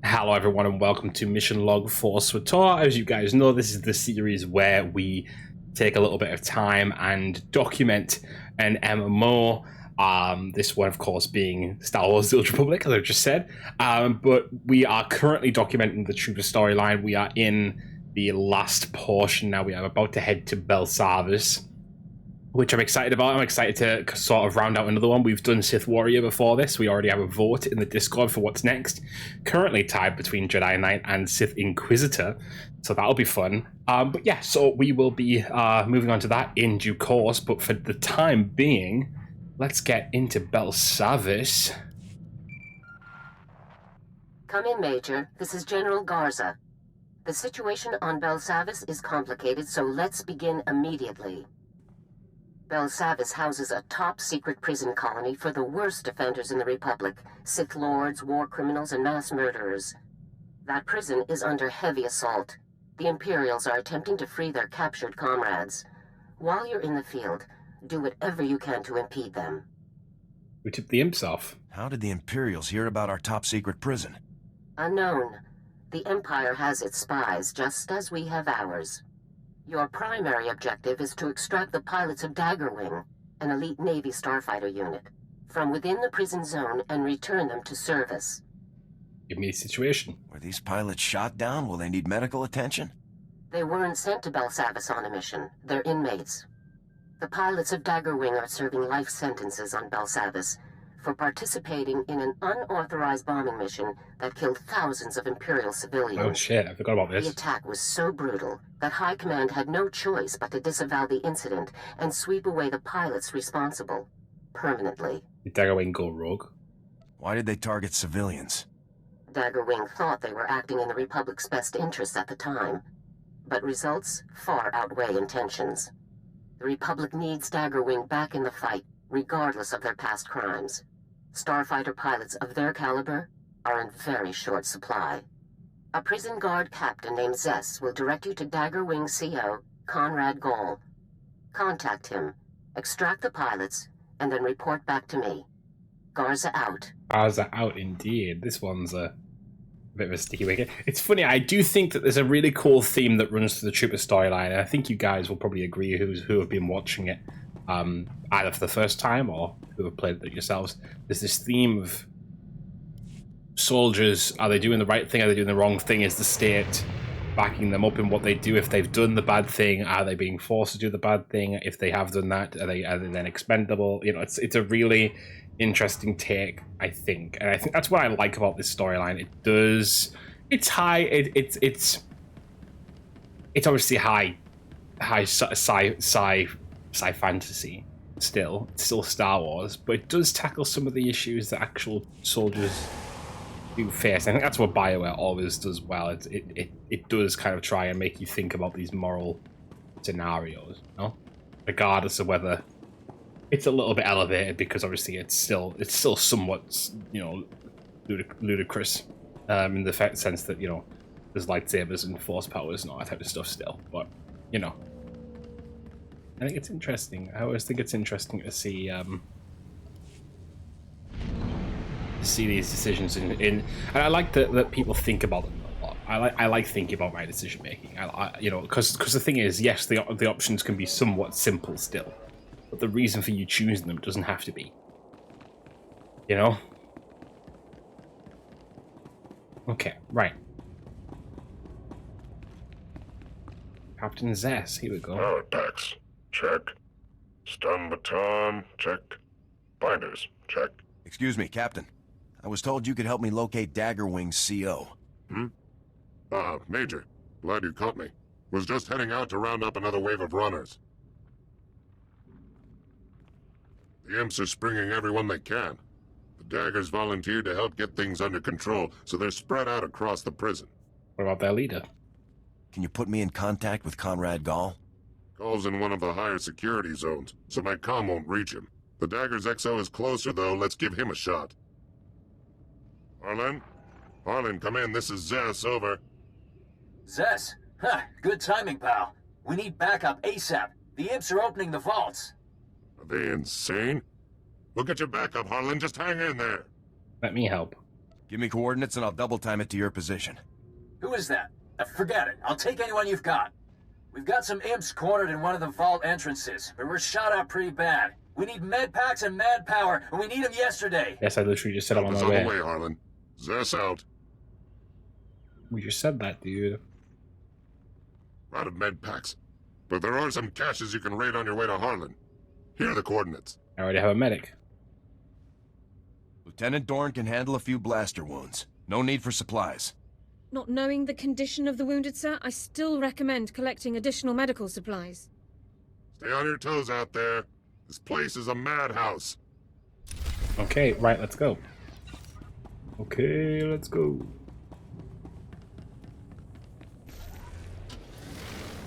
Hello everyone and welcome to Mission Log for SWTOR. As you guys know, this is the series where we take a little bit of time and document an MMO. This one, of course, being Star Wars: The Old Republic, as I've just said. But we are currently documenting the Trooper storyline. We are in the last portion now. We are about to head to Belsavis, which I'm excited about. I'm excited to sort of round out another one. We've done Sith Warrior before this. We already have a vote in the Discord for what's next. Currently tied between Jedi Knight and Sith Inquisitor, so that'll be fun. But yeah, so we will be moving on to that in due course. But for the time being, let's get into Belsavis. Come in, Major. This is General Garza. The situation on Belsavis is complicated, so let's begin immediately. Belsavis houses a top-secret prison colony for the worst offenders in the Republic, Sith Lords, war criminals, and mass murderers. That prison is under heavy assault. The Imperials are attempting to free their captured comrades. While you're in the field, do whatever you can to impede them. We tipped the imps off. How did the Imperials hear about our top-secret prison? Unknown. The Empire has its spies, just as we have ours. Your primary objective is to extract the pilots of Dagger Wing, an elite Navy starfighter unit, from within the prison zone and return them to service. Give me a situation. Were these pilots shot down? Will they need medical attention? They weren't sent to Belsavis on a mission. They're inmates. The pilots of Dagger Wing are serving life sentences on Belsavis for participating in an unauthorized bombing mission that killed thousands of Imperial civilians. Oh shit, I forgot about this. The attack was so brutal that High Command had no choice but to disavow the incident and sweep away the pilots responsible, permanently. Did Dagger Wing go rogue? Why did they target civilians? Dagger Wing thought they were acting in the Republic's best interests at the time, but results far outweigh intentions. The Republic needs Dagger Wing back in the fight, regardless of their past crimes. Starfighter pilots of their caliber are in very short supply. A prison guard captain named Zess will direct you to Dagger Wing CO, Conrad Gall. Contact him, extract the pilots, and then report back to me. Garza out. Garza out indeed. This one's a bit of a sticky wicket. It's funny, I do think that there's a really cool theme that runs through the Trooper storyline, and I think you guys will probably agree who have been watching it, either for the first time or who have played it yourselves. There's this theme of soldiers. Are they doing the right thing? Are they doing the wrong thing? Is the state backing them up in what they do? If they've done the bad thing, are they being forced to do the bad thing? If they have done that, are they then expendable? You know, it's a really interesting take, I think, and I think that's what I like about this storyline. It's high. It's obviously high sci fantasy. Still, it's still Star Wars, but it does tackle some of the issues that actual soldiers do face. I think that's what BioWare always does well. It does kind of try and make you think about these moral scenarios, you know? Regardless of whether it's a little bit elevated, because obviously it's still somewhat, you know, ludicrous in the sense that, you know, there's lightsabers and force powers and all that type of stuff still, but you know, I think it's interesting. I always think it's interesting to see these decisions in and I like that people think about them a lot. I like thinking about my decision making. You know, because the thing is, yes, the options can be somewhat simple still, but the reason for you choosing them doesn't have to be. You know. Okay, right. Captain Zess, here we go. Power packs, check. Stun baton, check. Binders, check. Excuse me, Captain. I was told you could help me locate Dagger Wing's CO. Major. Glad you caught me. Was just heading out to round up another wave of runners. The imps are springing everyone they can. The Daggers volunteered to help get things under control, so they're spread out across the prison. What about their leader? Can you put me in contact with Conrad Gall? Gall's in one of the higher security zones, so my comm won't reach him. The Dagger's XO is closer, though. Let's give him a shot. Harlan? Harlan, come in. This is Zess, over. Zess? Huh, good timing, pal. We need backup ASAP. The imps are opening the vaults. Are they insane? We'll get your backup, Harlan. Just hang in there. Let me help. Give me coordinates and I'll double time it to your position. Who is that? Forget it. I'll take anyone you've got. We've got some imps cornered in one of the vault entrances, but we're shot out pretty bad. We need med packs and manpower, and we need them yesterday. Yes, I literally just said I'm on Help my is on way. the way, Harlan. Zess out. We just said that, dude. Out of med packs. But there are some caches you can raid on your way to Harlan. Here are the coordinates. I already have a medic. Lieutenant Dorn can handle a few blaster wounds. No need for supplies. Not knowing the condition of the wounded, sir, I still recommend collecting additional medical supplies. Stay on your toes out there. This place is a madhouse. Okay, right, let's go. Okay, let's go.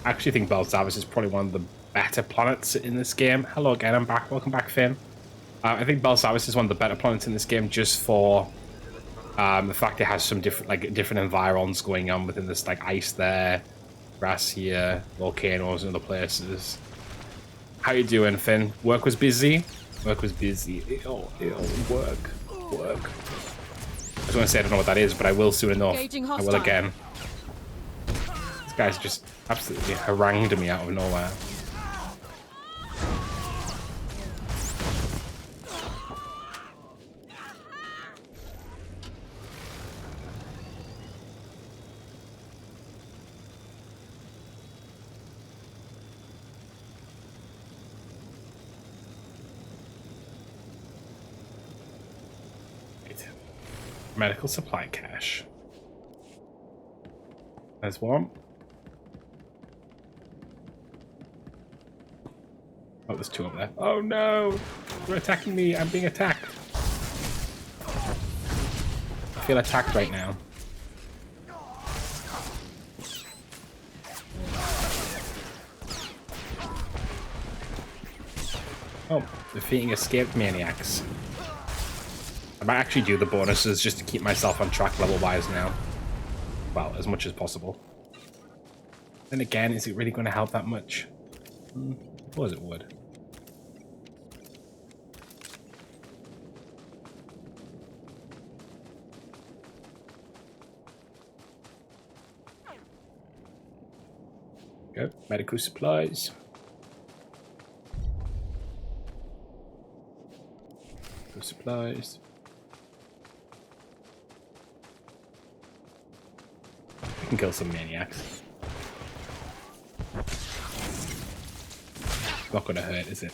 I actually think Belsavis is probably one of the better planets in this game. Hello again, I'm back. Welcome back, Finn. I think Belsavis is one of the better planets in this game just for the fact it has some different environs going on within this, like ice there, grass here, volcanoes and other places. How you doing, Finn? Work was busy? Work was busy. Ew, work. I was going to say I don't know what that is, but I will soon enough. I will again. This guy's just absolutely harangued me out of nowhere. Medical supply cache. There's one. Oh, there's two up there. Oh no! They're attacking me. I'm being attacked. I feel attacked right now. Oh, defeating escaped maniacs. I might actually do the bonuses just to keep myself on track level-wise now. Well, as much as possible. Then again, is it really going to help that much? I suppose it would. Go, medical supplies. Medical supplies. Can kill some maniacs. Not gonna hurt, is it?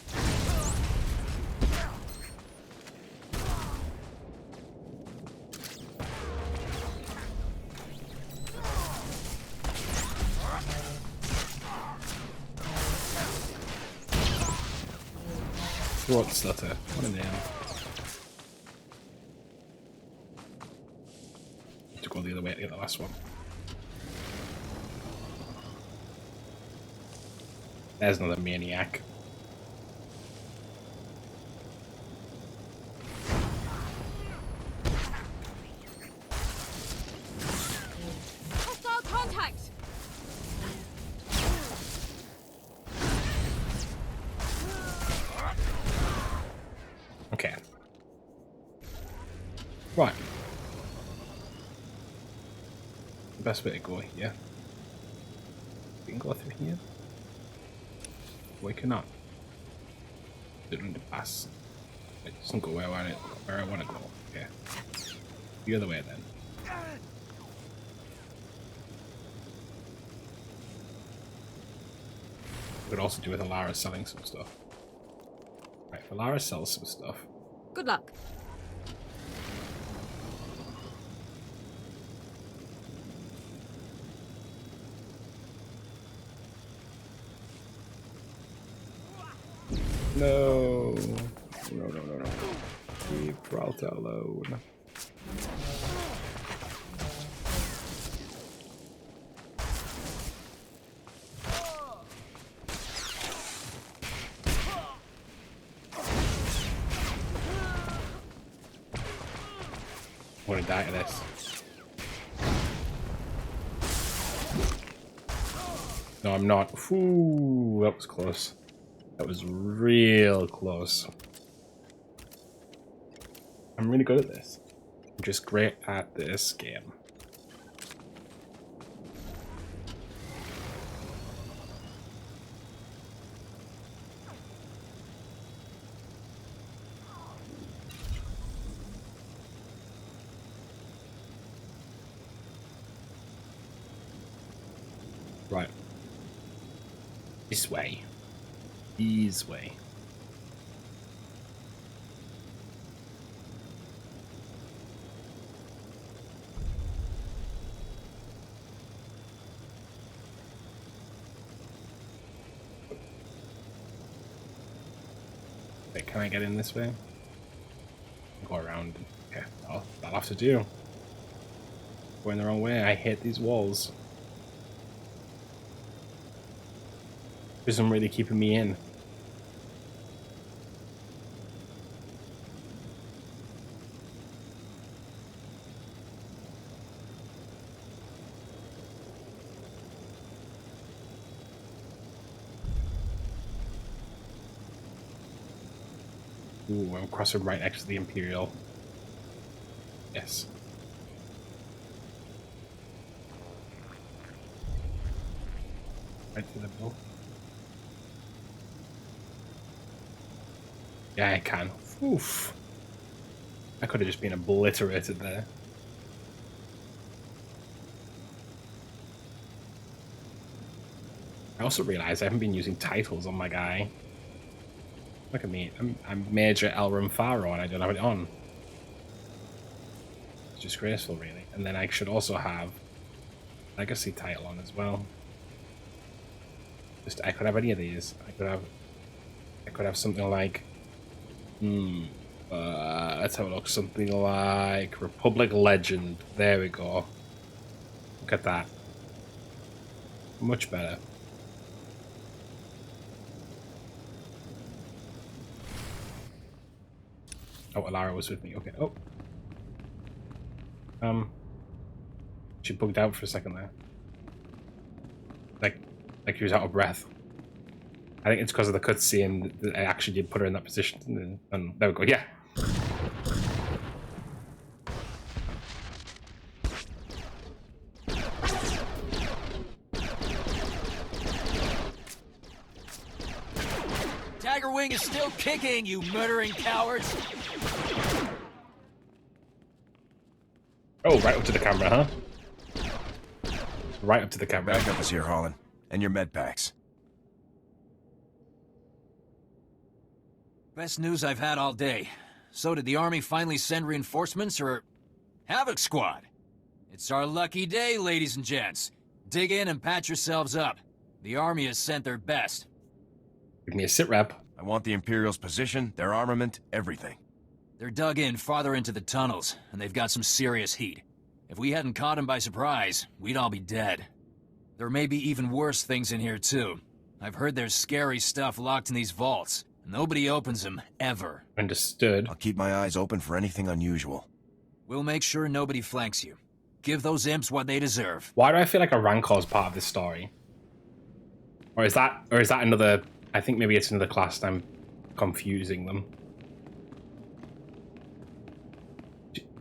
Throat stutter. What a name. To go the other way to get the last one. There's another maniac. Hostile contact! Okay. Right. The best way to go here. We can go through here. We cannot. Didn't pass. It doesn't go where I want to go. Okay. The other way then. We could also do with Alara selling some stuff. Right, if Alara sells some stuff. Good luck. No. No. Leave Peralta alone. I'm gonna die to this. No, I'm not. Ooh, that was close. That was real close. I'm really good at this. I'm just great at this game. Right. This way. This way. Wait, can I get in this way? Go around. Okay, that'll have to do. Going the wrong way. I hate these walls. Isn't really keeping me in. Ooh, I'm crossing right next to the Imperial. Yes. Right to the middle. Yeah, I can. Oof. I could have just been obliterated there. I also realized I haven't been using titles on my guy. Look at me. I'm Major Elram Faro and I don't have it on. It's disgraceful, really. And then I should also have Legacy title on as well. Just I could have any of these. I could have something like let's have a look. Something like Republic Legend. There we go. Look at that. Much better. Oh, Alara was with me. Okay. Oh. She bugged out for a second there. Like she was out of breath. I think it's because of the cutscene that I actually did put her in that position. And there we go. Yeah. Dagger Wing is still kicking, you murdering cowards! Oh, right up to the camera, huh? Right up to the camera. Backup is here, Harlan. And your med packs. Best news I've had all day. So did the Army finally send reinforcements, or... Havoc Squad? It's our lucky day, ladies and gents. Dig in and patch yourselves up. The Army has sent their best. Give me a sit rep. I want the Imperial's position, their armament, everything. They're dug in farther into the tunnels, and they've got some serious heat. If we hadn't caught them by surprise, we'd all be dead. There may be even worse things in here, too. I've heard there's scary stuff locked in these vaults. Nobody opens them, ever. Understood. I'll keep my eyes open for anything unusual. We'll make sure nobody flanks you. Give those imps what they deserve. Why do I feel like a Rancor is part of this story? Or is that another... I think maybe it's another class and I'm confusing them.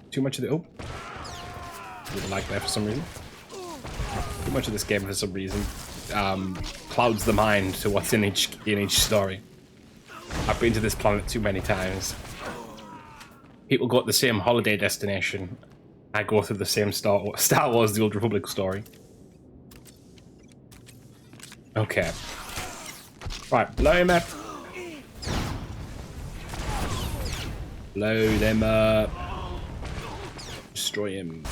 Too much of the... Oh. Didn't like that for some reason. Too much of this game for some reason clouds the mind to what's in each story. I've been to this planet too many times. People go to the same holiday destination. I go through the same Star Wars The Old Republic story. Okay. Right, blow him up. Blow them up. Destroy him.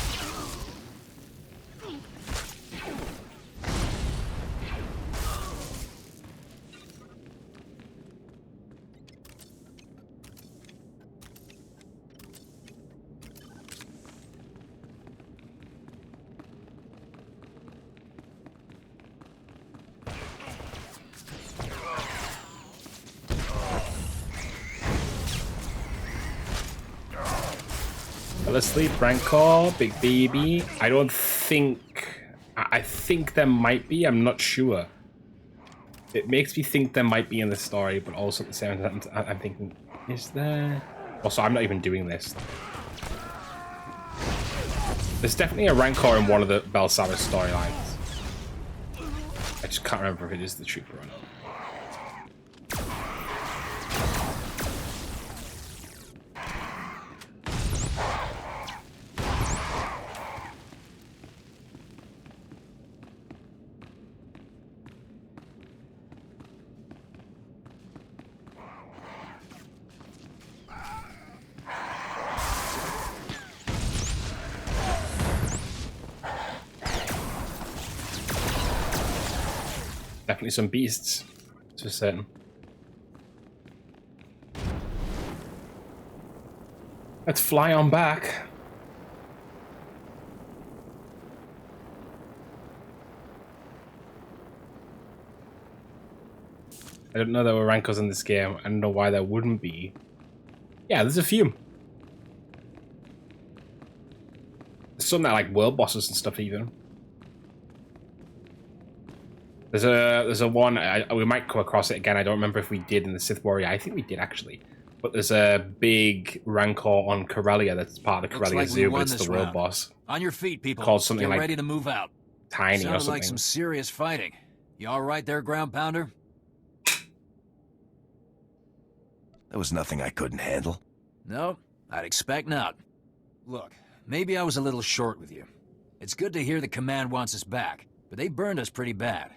Let's sleep, Rancor, big baby. I don't think... I think there might be, I'm not sure. It makes me think there might be in the story, but also at the same time, I'm thinking, is there... Also, I'm not even doing this. There's definitely a Rancor in one of the Belsavis storylines. I just can't remember if it is the trooper or not. Definitely some beasts, for certain. Let's fly on back. I don't know there were Rancors in this game. I don't know why there wouldn't be. Yeah, there's a few. Some that are like world bosses and stuff even. There's a one, we might come across it again. I don't remember if we did in the Sith Warrior. I think we did actually. But there's a big Rancor on Corellia that's part of the Corellia Zoo, but it's the world boss. On your feet, people. Called something Get like ready to move out. Tiny Sounded or something. like some serious fighting. You all right there, ground pounder? There was nothing I couldn't handle. No, I'd expect not. Look, maybe I was a little short with you. It's good to hear the command wants us back, but they burned us pretty bad.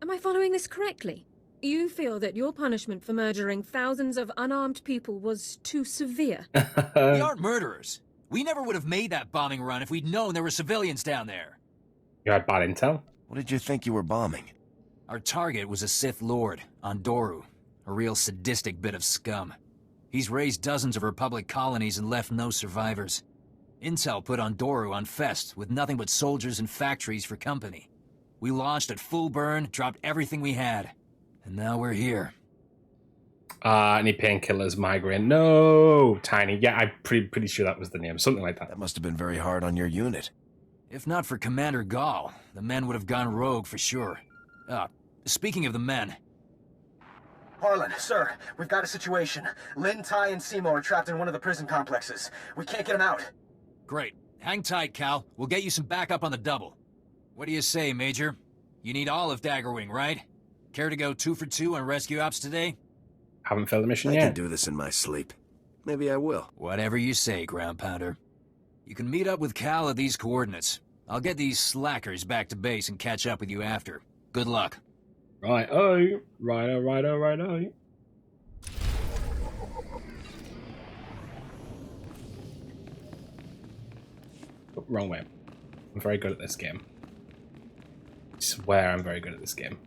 Am I following this correctly? You feel that your punishment for murdering thousands of unarmed people was too severe? We aren't murderers. We never would have made that bombing run if we'd known there were civilians down there. You had bad intel? What did you think you were bombing? Our target was a Sith Lord, Ondoru, a real sadistic bit of scum. He's raised dozens of Republic colonies and left no survivors. Intel put Ondoru on Fest with nothing but soldiers and factories for company. We launched at full burn, dropped everything we had, and now we're here. Any painkillers, migraine? No, Tiny. Yeah, I'm pretty sure that was the name. Something like that. That must have been very hard on your unit. If not for Commander Gall, the men would have gone rogue for sure. Speaking of the men... Harlan, sir, we've got a situation. Lin, Ty, and Seymour are trapped in one of the prison complexes. We can't get them out. Great. Hang tight, Cal. We'll get you some backup on the double. What do you say, Major? You need all of Dagger Wing, right? Care to go 2 for 2 on rescue ops today? Haven't failed the mission I yet. can do this in my sleep. Maybe I will. Whatever you say, ground pounder. You can meet up with Cal at these coordinates. I'll get these slackers back to base and catch up with you after. Good luck. Right, oh. Right. Oh, wrong way. I'm very good at this game. I swear I'm very good at this game.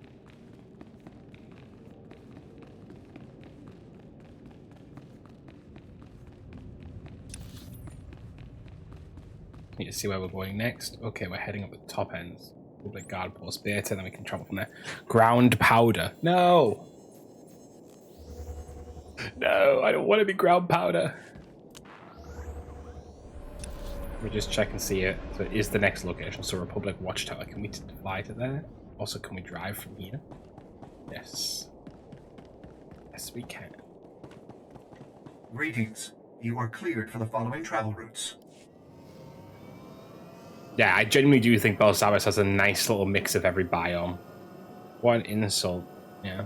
Need to see where we're going next. Okay, we're heading up the top ends. Public guard post beta, then we can travel from there. Ground powder. No! No, I don't want to be ground powder. Let me just check and see it. So it is the next location. So Republic Watchtower. Can we fly to there? Also, can we drive from here? Yes. Yes, we can. Greetings. You are cleared for the following travel routes. Yeah, I genuinely do think Belsavis has a nice little mix of every biome. What an insult. Yeah.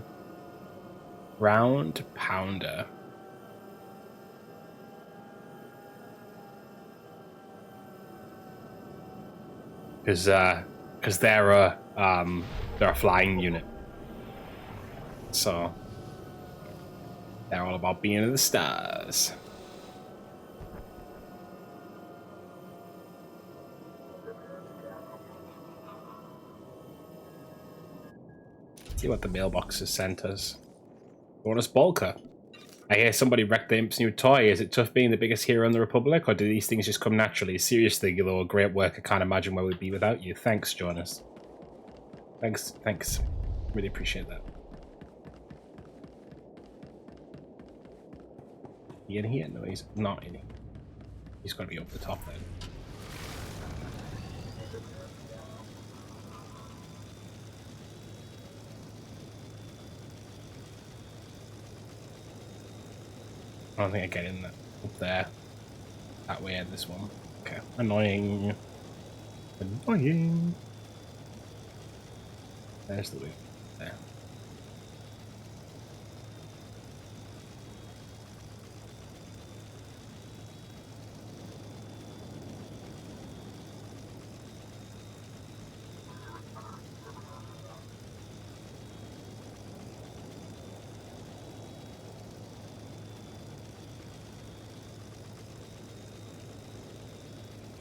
Round pounder. Because they're a flying unit. So they're all about being in the stars. See what the mailbox has sent us. Bonus Bolker. I hear somebody wrecked the Imp's new toy. Is it tough being the biggest hero in the Republic, or do these things just come naturally? Seriously, though, great work. I can't imagine where we'd be without you. Thanks, Jonas. Thanks. Really appreciate that. He in here? No, he's not in here. He's got to be up the top then. I don't think I get in that up there. That way in this one. Okay. Annoying. Annoying. There's the loot. There.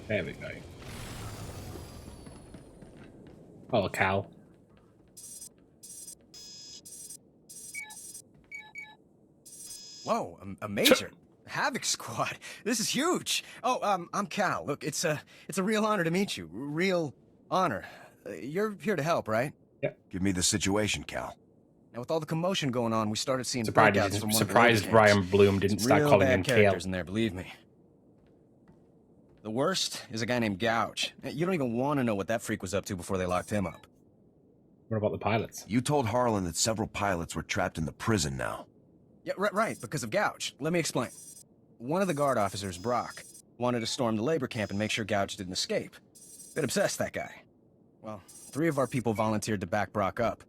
There we go. Oh, Cal. Whoa, a major. Havoc Squad. This is huge. Oh, I'm Cal. Look, it's a real honor to meet you. Real honor. You're here to help, right? Yep. Give me the situation, Cal. Now, with all the commotion going on, we started seeing Surprised, breakouts from one of the surprised labor Brian camps. Bloom didn't Some start real calling bad him Kale. characters in there, believe me. The worst is a guy named Gouge. You don't even want to know what that freak was up to before they locked him up. What about the pilots? You told Harlan that several pilots were trapped in the prison now. Yeah, right, because of Gouge. Let me explain. One of the guard officers, Brock, wanted to storm the labor camp and make sure Gouge didn't escape. Bit obsessed, that guy. Well, 3 of our people volunteered to back Brock up.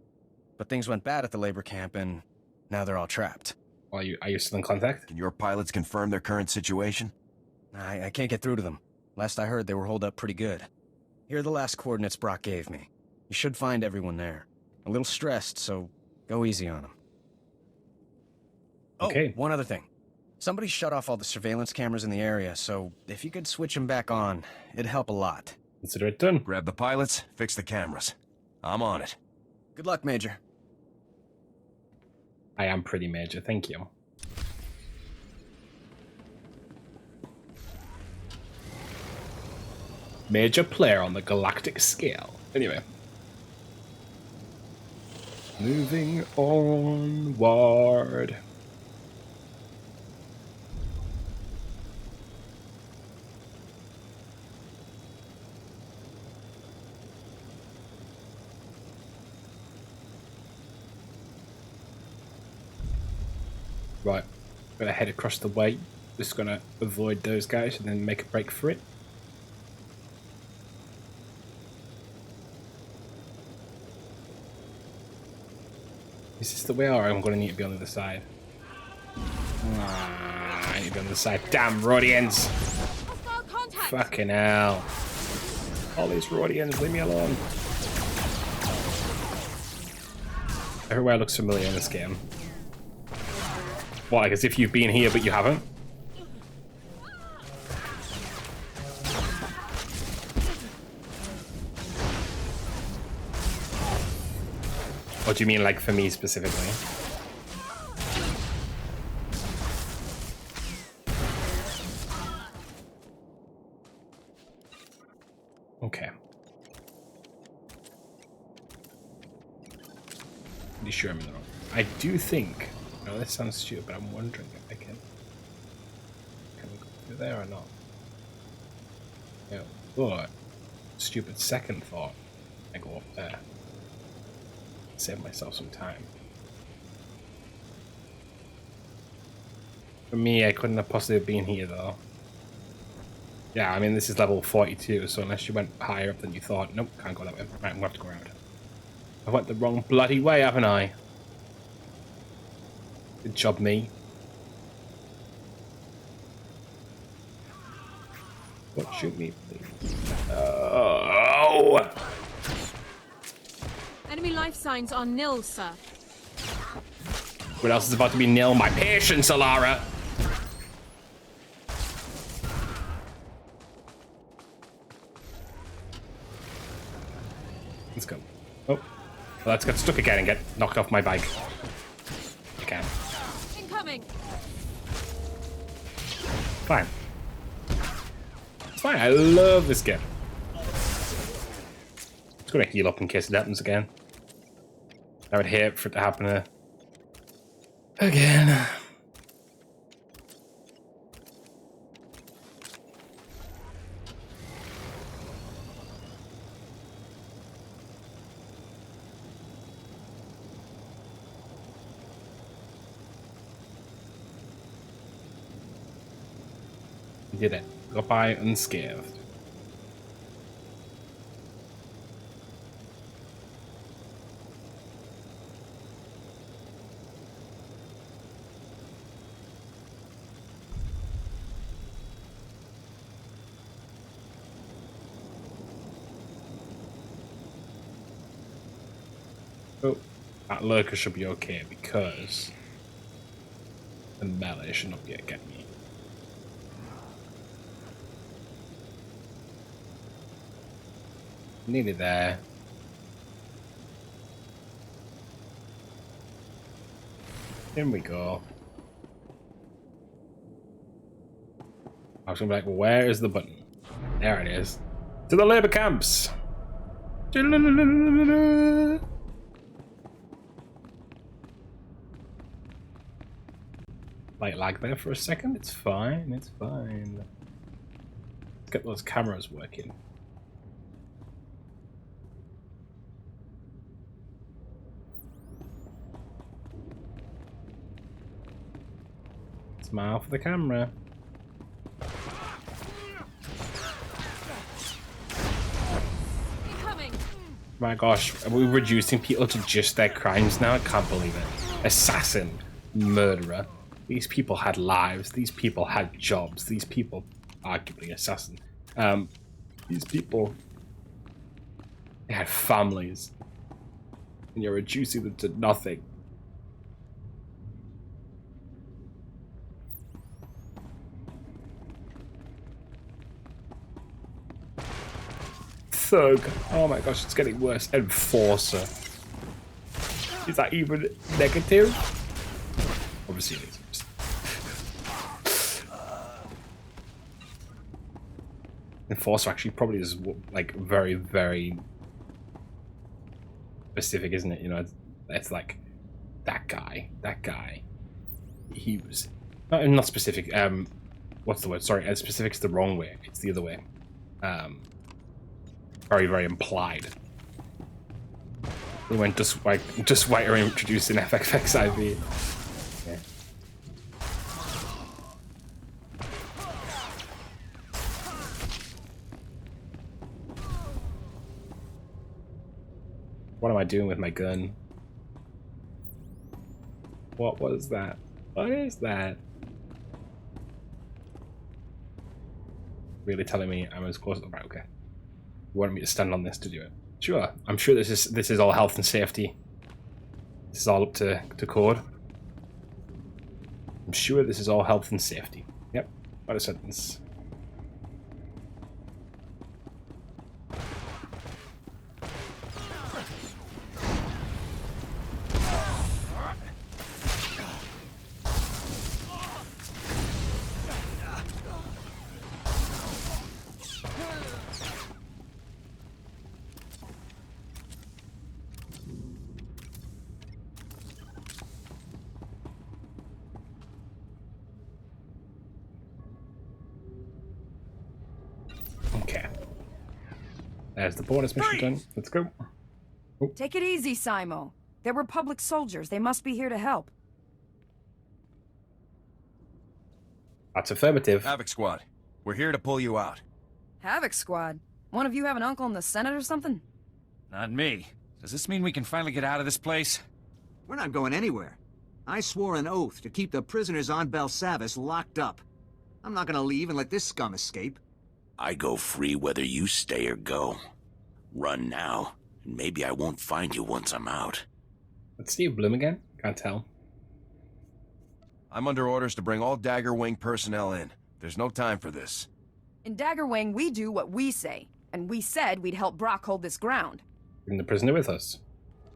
But things went bad at the labor camp, and now they're all trapped. Are you still in contact? Can your pilots confirm their current situation? I can't get through to them. Last I heard, they were holed up pretty good. Here are the last coordinates Brock gave me. You should find everyone there. A little stressed, so go easy on them. Okay. Oh, one other thing. Somebody shut off all the surveillance cameras in the area, so if you could switch them back on, it'd help a lot. Consider it done. Grab the pilots, fix the cameras. I'm on it. Good luck, Major. I am pretty major, thank you. Major player on the galactic scale. Anyway. Moving onward. Right, gonna head across the way. Just gonna avoid those guys and then make a break for it. Is this the way, or I'm gonna need to be on the other side? I need to be on the other side. Damn, Rhodians! Fucking hell. All these Rhodians, leave me alone. Everywhere looks familiar in this game. What, like as if you've been here but you haven't? What do you mean, like, for me specifically? Okay. Pretty sure I'm in the wrong. I do think... No, this sounds stupid, but I'm wondering if I can... Can we go through there or not? Yeah, but... Stupid second thought. I go up there. Save myself some time. For me, I couldn't have possibly been here though. Yeah, I mean this is level 42, so unless you went higher up than you thought, nope, can't go that way. Right, I'm gonna have to go around. I went the wrong bloody way, haven't I? Good job, me. What, shoot me, please? Oh! Enemy life signs are nil, sir. What else is about to be nil? My patience, Alara! Let's go. Oh. Well, let's get stuck again and get knocked off my bike. You can. Incoming! Fine. It's fine, I love this game. Just gonna heal up in case it happens again. I would hate for it to happen again. We did it. Got by unscathed. Oh, that lurker should be okay because the melee should not get me. Nearly there. In we go. I was gonna be like, where is the button? There it is. To the labor camps! Light lag there for a second. It's fine. It's fine. Let's get those cameras working. Smile for the camera. My gosh, are we reducing people to just their crimes now? I can't believe it. Assassin, murderer. These people had lives. These people had jobs. These people, arguably assassin. These people, they had families. And you're reducing them to nothing. Thug. Oh my gosh, it's getting worse. Enforcer. Is that even negative? Obviously it is. Enforcer actually probably is like very, very specific, isn't it? You know, it's like that guy. He was not specific. What's the word? Sorry, specific's the wrong way. It's the other way. Very, very implied. We went just white are introducing FXXIV. Yeah. What am I doing with my gun? What was that? What is that? Really telling me I'm as close? Right, okay. You wanted me to stand on this to do it? Sure. I'm sure this is all health and safety. This is all up to code. I'm sure this is all health and safety. Yep. What a sentence. There's the bonus mission done. Let's go. Oh. Take it easy, Simo. They're Republic soldiers. They must be here to help. That's affirmative. Havoc Squad, we're here to pull you out. Havoc Squad? One of you have an uncle in the Senate or something? Not me. Does this mean we can finally get out of this place? We're not going anywhere. I swore an oath to keep the prisoners on Belsavis locked up. I'm not gonna leave and let this scum escape. I go free whether you stay or go. Run now, and maybe I won't find you once I'm out. Let's Steve Bloom again? Can't tell. I'm under orders to bring all Dagger Wing personnel in. There's no time for this. In Dagger Wing, we do what we say. And we said we'd help Brock hold this ground. Bring the prisoner with us.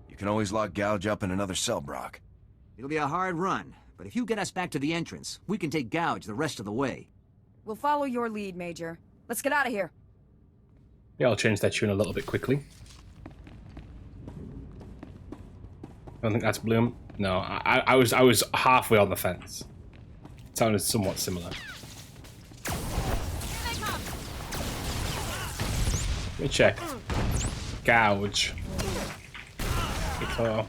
You can always lock Gouge up in another cell, Brock. It'll be a hard run, but if you get us back to the entrance, we can take Gouge the rest of the way. We'll follow your lead, Major. Let's get out of here. Yeah, I'll change that tune a little bit quickly. I don't think that's Bloom. No, I was halfway on the fence. It sounded somewhat similar. Let me check. Gouge. Guitar.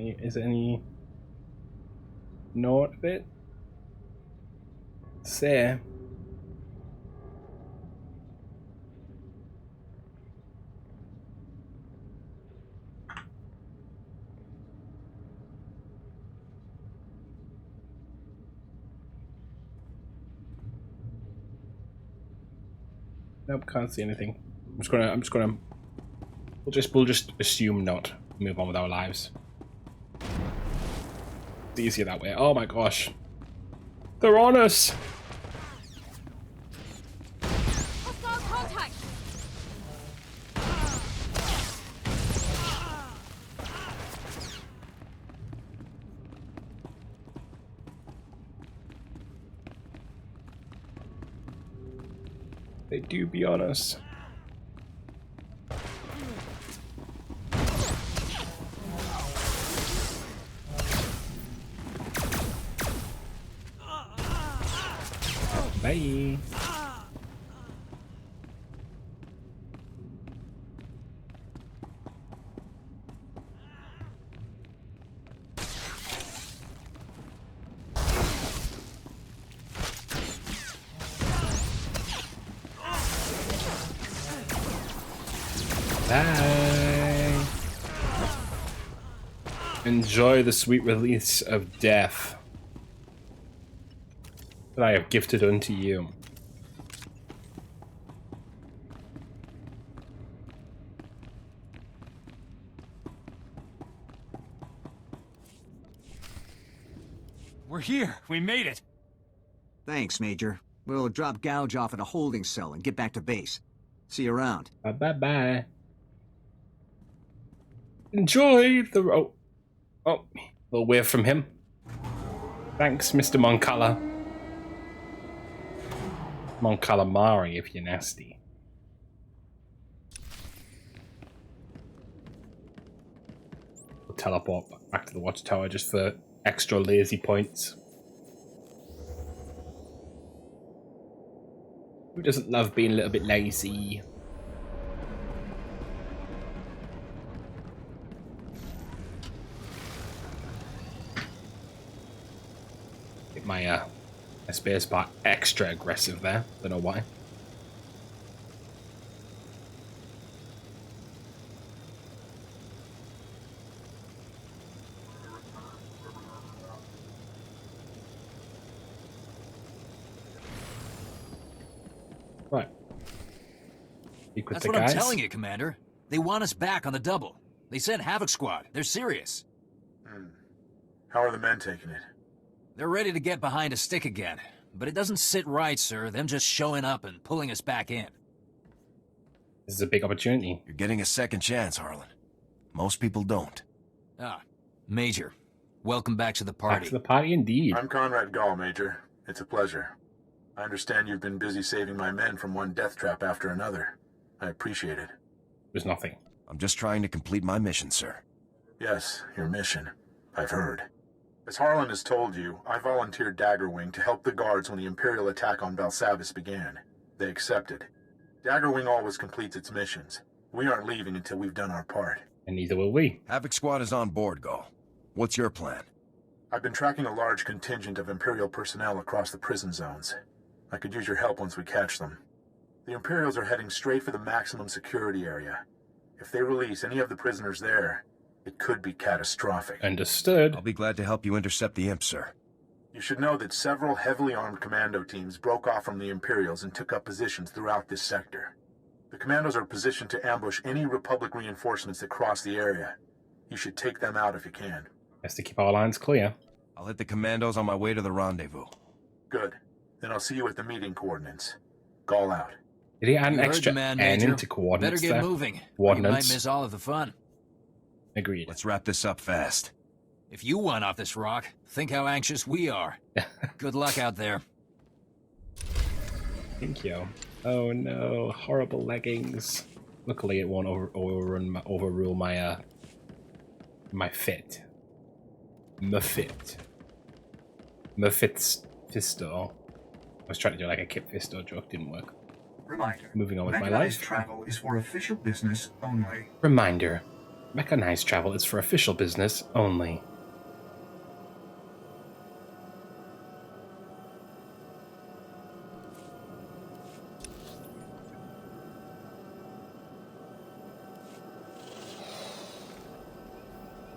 Is there any note of it? Say. Nope, can't see anything. I'm just gonna. We'll just assume not. Move on with our lives. It's easier that way. Oh my gosh. They're on us! Hostile contact! They do be on us. Bye. Bye. Enjoy the sweet release of death that I have gifted unto you. We're here. We made it. Thanks, Major. We'll drop Gouge off at a holding cell and get back to base. See you around. Bye-bye. Enjoy the road. Oh, a little wave from him. Thanks, Mr. Moncala. Moncalamari, if you're nasty. We'll teleport back to the watchtower just for extra lazy points. Who doesn't love being a little bit lazy? Get my space bar extra aggressive there. Don't know why. Right. Speak with That's the what guys. I'm telling you, Commander. They want us back on the double. They said Havoc Squad. They're serious. How are the men taking it? They're ready to get behind a stick again. But it doesn't sit right, sir, them just showing up and pulling us back in. This is a big opportunity. You're getting a second chance, Harlan. Most people don't. Ah, Major. Welcome back to the party. Back to the party indeed. I'm Conrad Gall, Major. It's a pleasure. I understand you've been busy saving my men from one death trap after another. I appreciate it. There's nothing. I'm just trying to complete my mission, sir. Yes, your mission. I've heard. As Harlan has told you, I volunteered Dagger Wing to help the guards when the Imperial attack on Belsavis began. They accepted. Dagger Wing always completes its missions. We aren't leaving until we've done our part. And neither will we. Havoc Squad is on board, Gall. What's your plan? I've been tracking a large contingent of Imperial personnel across the prison zones. I could use your help once we catch them. The Imperials are heading straight for the maximum security area. If they release any of the prisoners there, it could be catastrophic. Understood. I'll be glad to help you intercept the imp, sir. You should know that several heavily armed commando teams broke off from the Imperials and took up positions throughout this sector. The commandos are positioned to ambush any Republic reinforcements that cross the area. You should take them out if you can. Best to keep our lines clear. I'll hit the commandos on my way to the rendezvous. Good. Then I'll see you at the meeting coordinates. Gall out. Did he add an You extra heard the man, N Major. into coordinates Better get there? moving. Coordinates. You might miss all of the fun. Agreed. Let's wrap this up fast. If you want off this rock, think how anxious we are. Good luck out there. Thank you. Oh no, horrible leggings. Luckily it won't overrule my my fit. Mufit's Fisto. I was trying to do like a Kip Fisto joke, didn't work. Reminder. Moving on with my Mechanized life. travel is for official business only. Reminder. Mechanized travel is for official business only.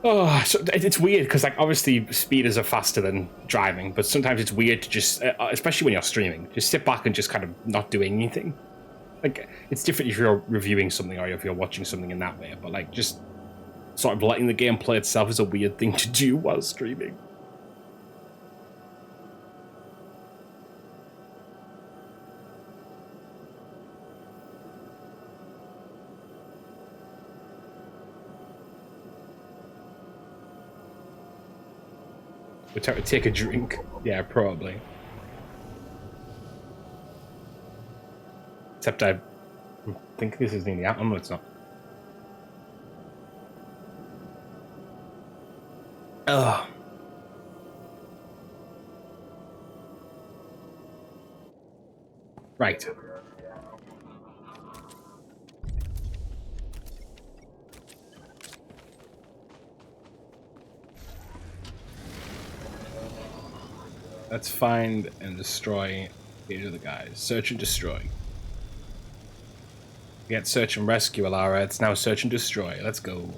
Oh, so it's weird because, like, obviously speeders are faster than driving, but sometimes it's weird to just, especially when you're streaming, just sit back and just kind of not do anything. like, it's different if you're reviewing something or if you're watching something in that way, but like, just sort of letting the gameplay itself is a weird thing to do while streaming. We'd have to take a drink. Yeah, probably. Except I think this is nearly out. Oh, no, it's not. Ugh. Right. Let's find and destroy these other guys. Search and destroy. Get search and rescue, Alara. It's now search and destroy. Let's go.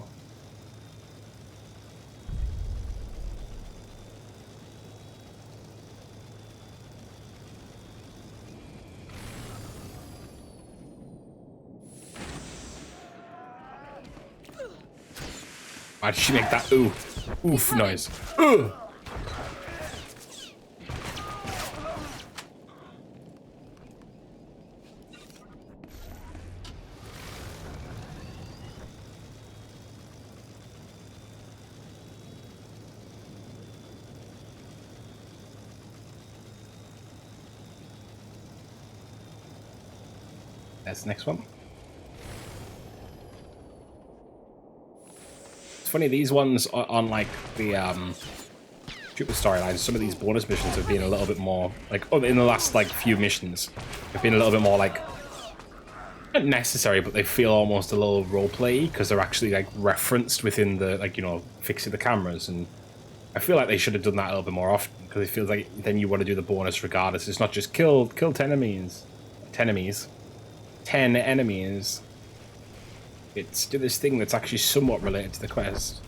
Why did she make that oof noise? Ugh. That's the next one. It's funny, these ones are on like the Trooper storylines. Some of these bonus missions have been a little bit more like in the last like few missions have been a little bit more like not necessary, but they feel almost a little roleplay because they're actually like referenced within the like, you know, fixing the cameras, and I feel like they should have done that a little bit more often because it feels like then you want to do the bonus regardless. It's not just kill 10 enemies. 10 enemies. It's do this thing that's actually somewhat related to the quest.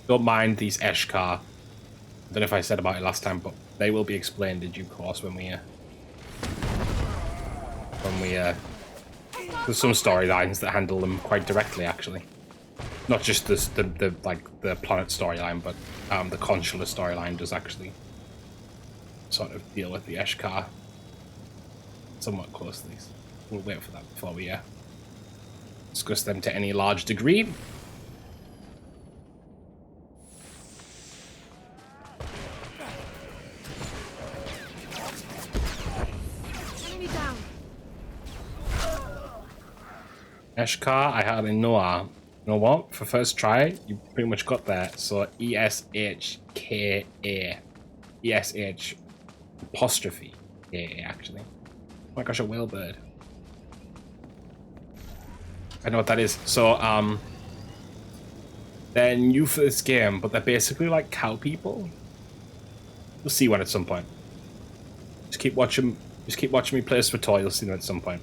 Don't mind these Eshkar. I don't know if I said about it last time, but they will be explained in due course when we there's some storylines that handle them quite directly, actually. Not just the planet storyline, but the consular storyline does actually sort of deal with the Eshkar somewhat closely. We'll wait for that before we discuss them to any large degree. Enemy down. Eshkar, I hardly know her. You know what? For first try, you pretty much got that. So E-S-H-K-A. E-S-H apostrophe A, actually. Oh my gosh, a whale bird. I know what that is. So, they're new for this game, but they're basically like cow people. You'll see one at some point. Just keep watching me play SWTOR, you'll see them at some point.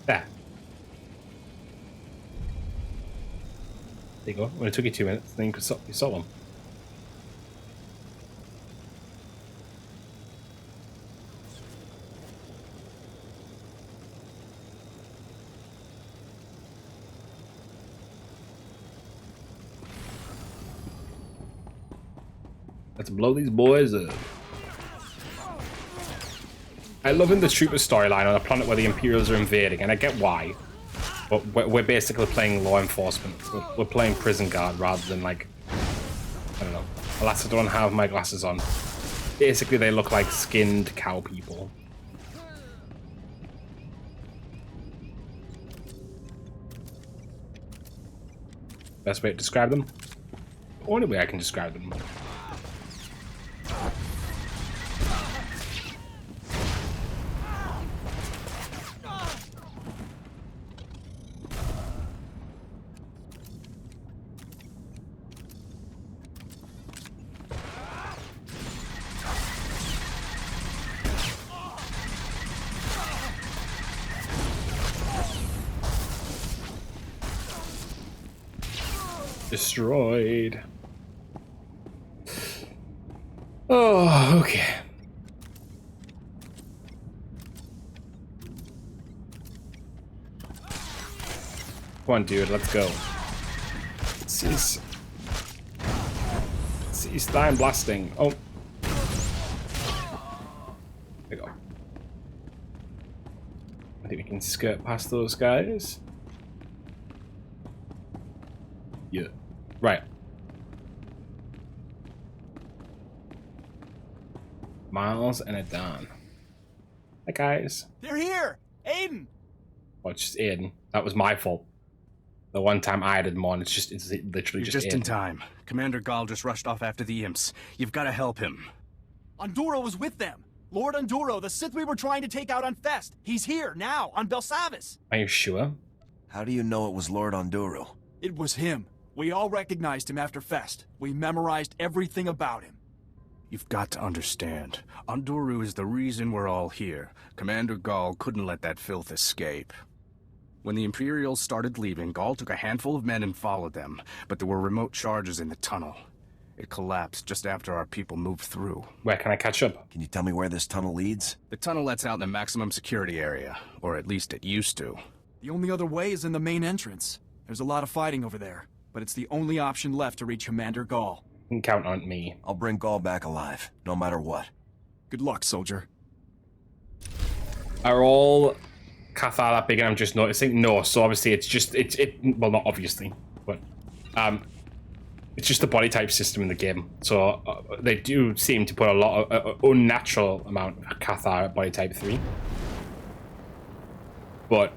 There. There you go. It only took you 2 minutes, then you saw one. Let's blow these boys up. I love in the Trooper storyline on a planet where the Imperials are invading, and I get why. But we're basically playing law enforcement. We're playing prison guard rather than like, I don't know. Alas, I don't have my glasses on. Basically, they look like skinned cow people. Best way to describe them? The only way I can describe them. Destroyed. Oh, okay. Come on, dude, let's go. Cease time blasting. Oh. There we go. I think we can skirt past those guys. Yeah. Right. Miles and a Don. Hi, guys. They're here! Aiden! Oh, it's just Aiden. That was my fault. The one time I added him on, it's literally You're just in Aiden. time. Commander Gall just rushed off after the imps. You've got to help him. Onduro was with them. Lord Onduro, the Sith we were trying to take out on Fest. He's here, now, on Belsavis. Are you sure? How do you know it was Lord Onduro? It was him. We all recognized him after Fest. We memorized everything about him. You've got to understand. Onduro is the reason we're all here. Commander Gall couldn't let that filth escape. When the Imperials started leaving, Gall took a handful of men and followed them, but there were remote charges in the tunnel. It collapsed just after our people moved through. Where can I catch up? Can you tell me where this tunnel leads? The tunnel lets out in the maximum security area, or at least it used to. The only other way is in the main entrance. There's a lot of fighting over there, but it's the only option left to reach Commander Gall. You can count on me. I'll bring Gall back alive, no matter what. Good luck, soldier. Are all Cathar that big and I'm just noticing? No, so obviously it's just, well, not obviously, but, it's just the body type system in the game. So they do seem to put a lot of unnatural amount of Cathar at body type 3. But,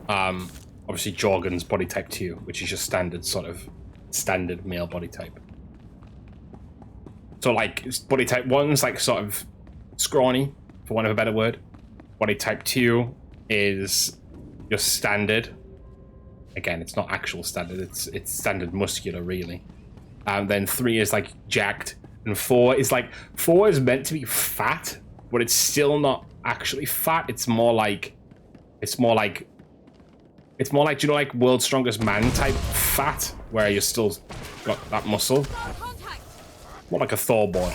obviously Jorgen's body type 2, which is just standard male body type. So like body type 1's like sort of scrawny, for want of a better word. Body type 2 is just standard. Again, it's not actual standard, it's standard muscular really. Then 3 is like jacked, and 4 is meant to be fat, but it's still not actually fat. It's more like do you know, like World's Strongest Man type fat, where you still got that muscle. More like a Thor board.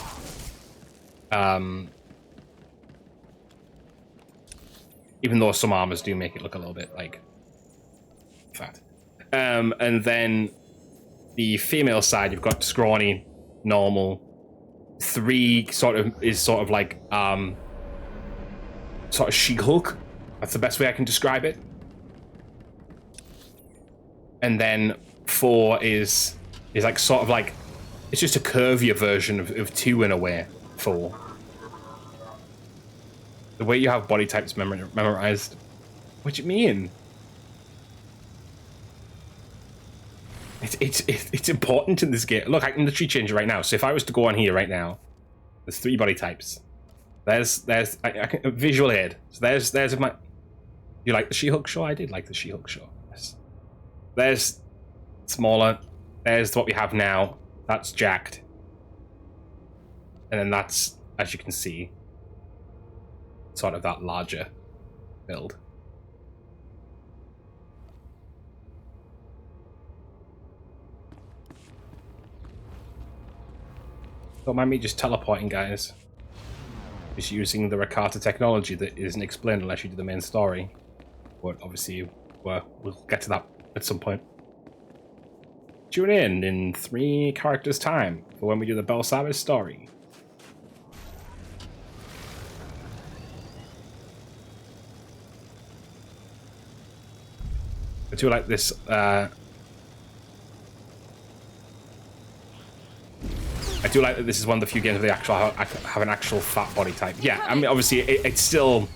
Even though some armors do make it look a little bit like fat. And then the female side, you've got scrawny, normal. 3 is sort of like sort of She-Hulk. That's the best way I can describe it. And then 4 is like sort of like, it's just a curvier version of 2 in a way. 4. The way you have body types memorized. What do you mean? It's important in this game. Look, I can literally change it right now. So if I was to go on here right now, there's 3 body types. There's I can visual aid. So there's my. You like the She-Hulk show? I did like the She-Hulk show. Yes. There's smaller. There's what we have now. That's jacked. And then that's, as you can see, sort of that larger build. Don't mind me just teleporting, guys. Just using the Rakata technology that isn't explained unless you do the main story. But obviously, we'll get to that at some point. Tune in 3 characters' time for when we do the Belsavis story. I do like this. I do like that this is one of the few games where they actually have an actual fat body type. Yeah, I mean, obviously, it still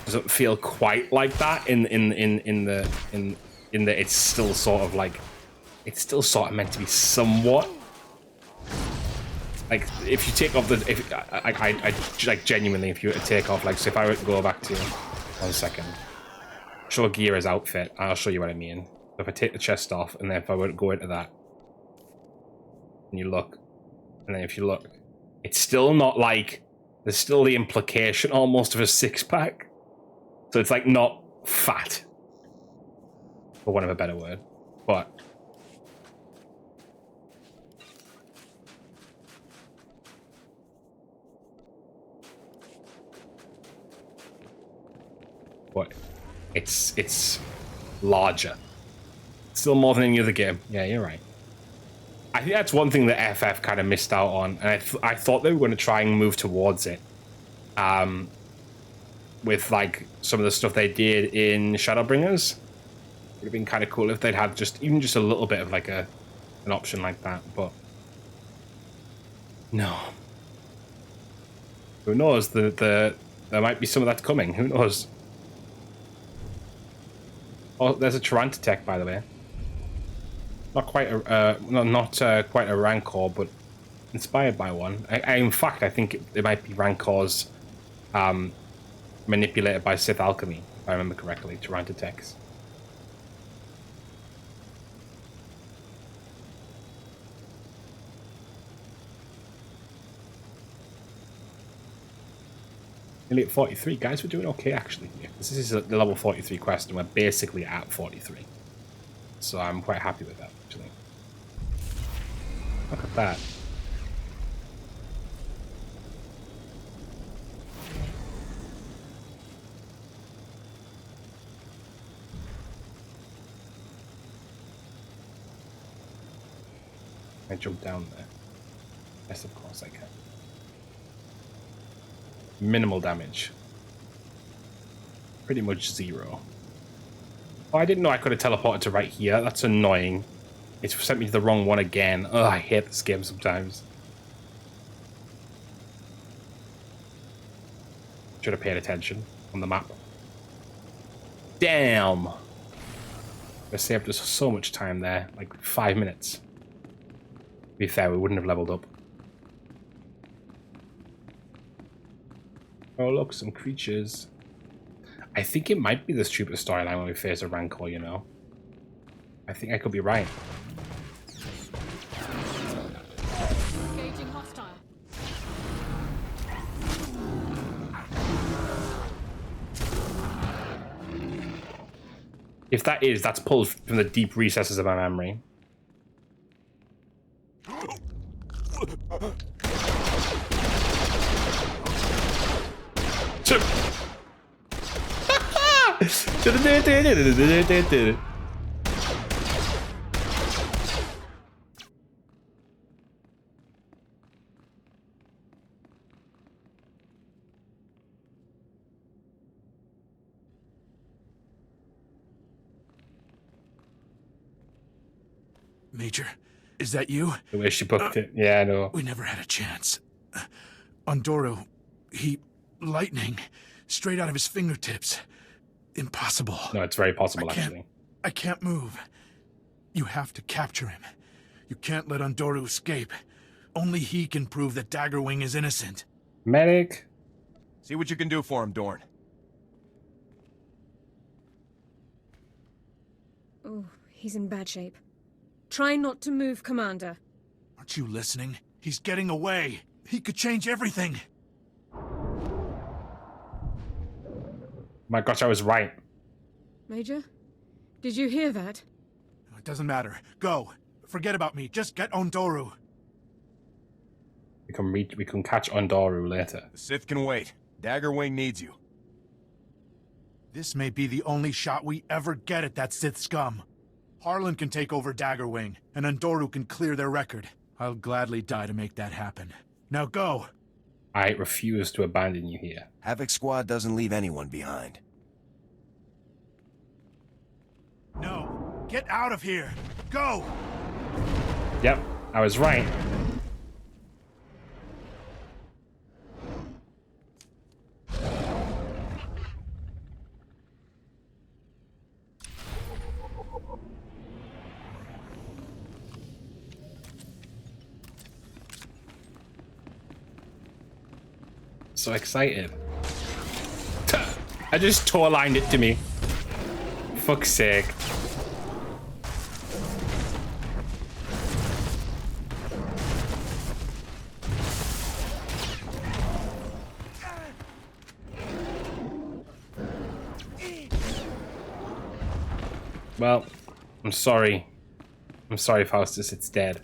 doesn't feel quite like that in the it's still sort of like, it's still sort of meant to be somewhat like, if you take off the, if I like genuinely, if you were to take off, like, so if I were to go back to 1 second, show Gira's outfit, I'll show you what I mean. If I take the chest off, and then if I were to go into that, and you look, and then if you look, it's still not like, there's still the implication almost of a 6-pack. So it's like not fat, for want of a better word, but It's larger. Still more than any other game. Yeah, you're right. I think that's one thing that FF kind of missed out on, and I thought they were going to try and move towards it. With like some of the stuff they did in Shadowbringers. Would have been kind of cool if they'd had even just a little bit of like an option like that, but no. Who knows? There might be some of that coming. Who knows? Oh, there's a Tyrantotech, by the way. Not quite a quite a Rancor, but inspired by one. In fact, I think it might be Rancors manipulated by Sith alchemy, if I remember correctly. Tyrantotechs. Nearly at 43. Guys, we're doing okay, actually. Yeah, this is the level 43 quest, and we're basically at 43. So I'm quite happy with that, actually. Look at that. I jump down there. Yes, of course I can. Minimal damage. Pretty much 0. Oh, I didn't know I could have teleported to right here. That's annoying. It's sent me to the wrong one again. Oh, I hate this game sometimes. Should have paid attention on the map. Damn! I saved us so much time there. Like 5 minutes. To be fair, we wouldn't have leveled up. Oh, look, some creatures. I think it might be the stupid storyline when we face a Rancor, you know? I think I could be right. Engaging hostile. If that is, that's pulled from the deep recesses of my memory. Major, is that you? The way she booked it. Yeah, I know. We never had a chance. Ondoru, lightning, straight out of his fingertips. Impossible. No, it's very possible, actually. I can't move. You have to capture him. You can't let Ondoru escape. Only he can prove that Dagger Wing is innocent. Medic. See what you can do for him, Dorn. Oh, he's in bad shape. Try not to move, Commander. Aren't you listening? He's getting away. He could change everything. My gosh, I was right. Major? Did you hear that? It doesn't matter. Go. Forget about me. Just get Ondoru. We can catch Ondoru later. The Sith can wait. Dagger Wing needs you. This may be the only shot we ever get at that Sith scum. Harlan can take over Dagger Wing, and Ondoru can clear their record. I'll gladly die to make that happen. Now go! I refuse to abandon you here. Havoc Squad doesn't leave anyone behind. No! Get out of here! Go! Yep, I was right. So excited. I just toe-lined it to me. Fuck's sake. Well, I'm sorry. I'm sorry, Faustus, it's dead.